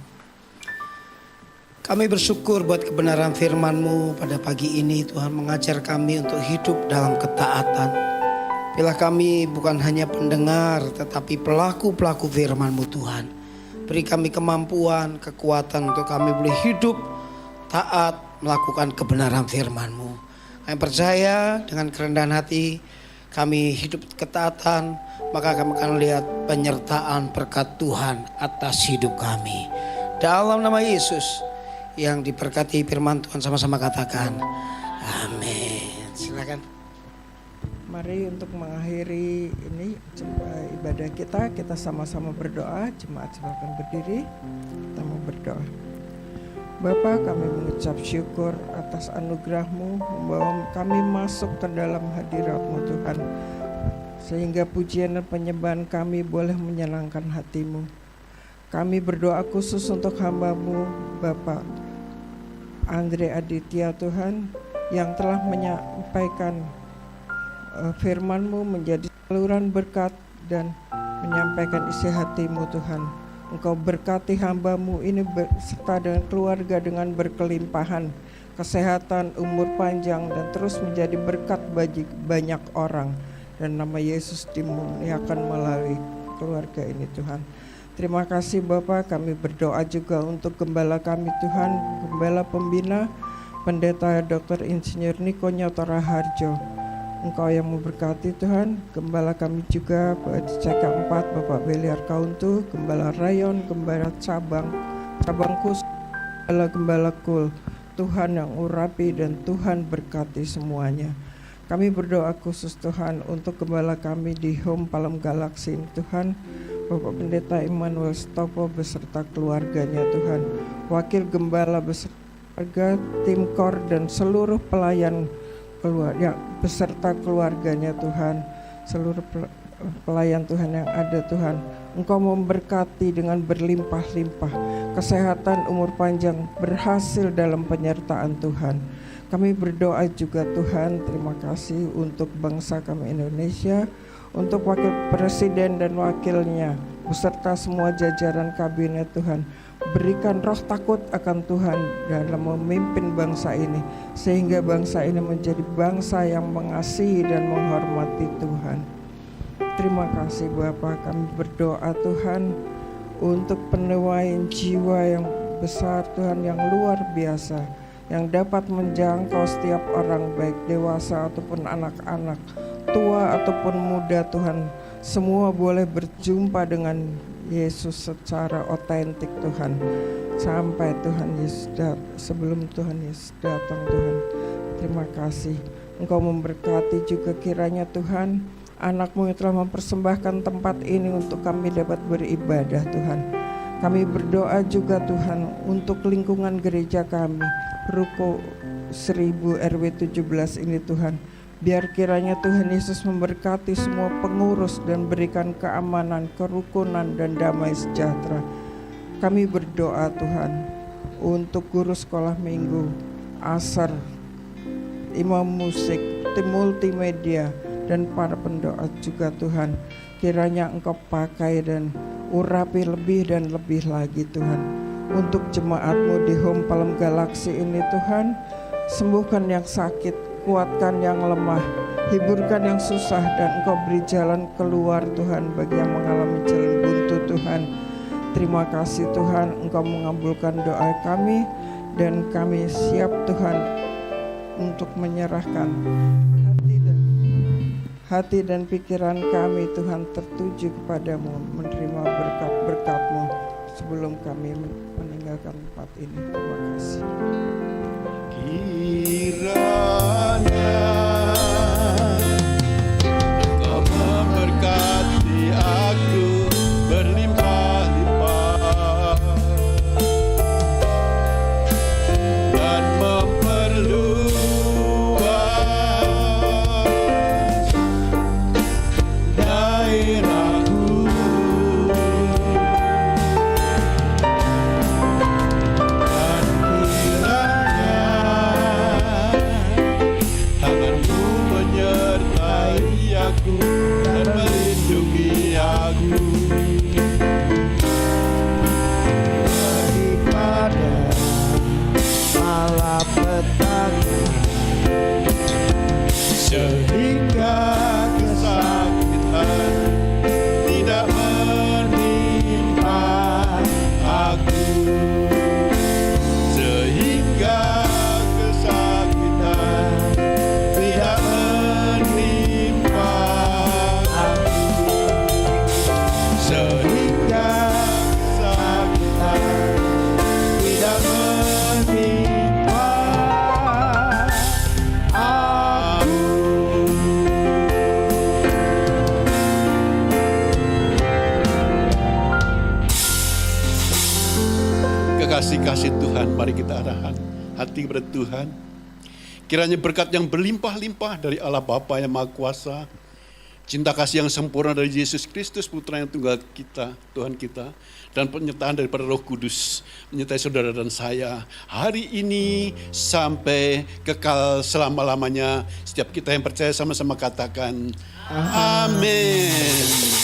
Kami bersyukur buat kebenaran firman-Mu pada pagi ini Tuhan, mengajar kami untuk hidup dalam ketaatan. Bila kami bukan hanya pendengar tetapi pelaku-pelaku firman-Mu Tuhan. Beri kami kemampuan, kekuatan untuk kami boleh hidup taat melakukan kebenaran firman-Mu. Kami percaya dengan kerendahan hati kami hidup ketaatan, maka kami akan lihat penyertaan berkat Tuhan atas hidup kami. Dalam nama Yesus yang diberkati firman Tuhan, sama-sama katakan amin. Silakan. Mari untuk mengakhiri ini ibadah kita sama-sama berdoa. Jemaat silakan berdiri, kita mau berdoa. Bapa, kami mengucap syukur atas anugerah-Mu membawa kami masuk ke dalam hadirat-Mu Tuhan, sehingga pujian dan penyembahan kami boleh menyenangkan hati-Mu. Kami berdoa khusus untuk hamba-Mu Bapak Andre Aditya Tuhan, yang telah menyampaikan firman-Mu menjadi saluran berkat dan menyampaikan isi hati-Mu Tuhan. Engkau berkati hamba-Mu ini beserta dengan keluarga dengan berkelimpahan, kesehatan, umur panjang, dan terus menjadi berkat bagi banyak orang. Dan nama Yesus dimuliakan melalui keluarga ini Tuhan. Terima kasih Bapak, kami berdoa juga untuk gembala kami Tuhan, gembala pembina, Pendeta Dr. Insinyur Niko Nyoto Raharjo. Engkau yang memberkati Tuhan, gembala kami juga di CK4 Bapak Beliar Kauntu, gembala Rayon, gembala cabang khusus, gembala kul. Tuhan yang urapi dan Tuhan berkati semuanya. Kami berdoa khusus Tuhan untuk gembala kami di Home Palem Galaxy Tuhan, Bapak Pendeta Immanuel Stopo beserta keluarganya Tuhan, Wakil Gembala beserta tim KOR dan seluruh pelayan keluarga beserta keluarganya Tuhan, seluruh pelayan Tuhan yang ada Tuhan. Engkau memberkati dengan berlimpah-limpah, kesehatan, umur panjang, berhasil dalam penyertaan Tuhan. Kami berdoa juga Tuhan, terima kasih untuk bangsa kami Indonesia, untuk wakil presiden dan wakilnya beserta semua jajaran kabinet Tuhan. Berikan roh takut akan Tuhan dalam memimpin bangsa ini, sehingga bangsa ini menjadi bangsa yang mengasihi dan menghormati Tuhan. Terima kasih Bapa, kami berdoa Tuhan untuk penuaian jiwa yang besar Tuhan, yang luar biasa, yang dapat menjangkau setiap orang, baik dewasa ataupun anak-anak, tua ataupun muda Tuhan. Semua boleh berjumpa dengan Yesus secara otentik Tuhan, sampai Tuhan Yesus sebelum Tuhan Yesus datang Tuhan. Terima kasih Engkau memberkati juga kiranya Tuhan anak-Mu yang telah mempersembahkan tempat ini untuk kami dapat beribadah Tuhan. Kami berdoa juga Tuhan untuk lingkungan gereja kami, Ruko 1000 RW 17 ini Tuhan. Biar kiranya Tuhan Yesus memberkati semua pengurus dan berikan keamanan, kerukunan, dan damai sejahtera. Kami berdoa Tuhan untuk guru sekolah minggu, asar, imam musik, tim multimedia, dan para pendoa juga Tuhan. Kiranya Engkau pakai dan urapi lebih dan lebih lagi Tuhan. Untuk jemaat-Mu di Home Palem Galaxy ini Tuhan, sembuhkan yang sakit, kuatkan yang lemah, hiburkan yang susah, dan Engkau beri jalan keluar Tuhan bagi yang mengalami jalan buntu Tuhan. Terima kasih Tuhan, Engkau mengabulkan doa kami, dan kami siap Tuhan untuk menyerahkan hati dan pikiran kami Tuhan tertuju kepadamu, menerima berkat-berkat-Mu sebelum kami meninggalkan tempat ini. Terima kasih. Kiranya Engkau memberkati aku berlimpah-limpah dan memperluas daerahku. Dan kiranya tangan kasih Tuhan, mari kita arahkan hati kepada Tuhan. Kiranya berkat yang berlimpah-limpah dari Allah Bapa yang Maha Kuasa, cinta kasih yang sempurna dari Yesus Kristus, Putra yang tunggal kita, Tuhan kita, dan penyertaan daripada Roh Kudus menyertai saudara dan saya hari ini sampai kekal selama-lamanya. Setiap kita yang percaya sama-sama katakan amin.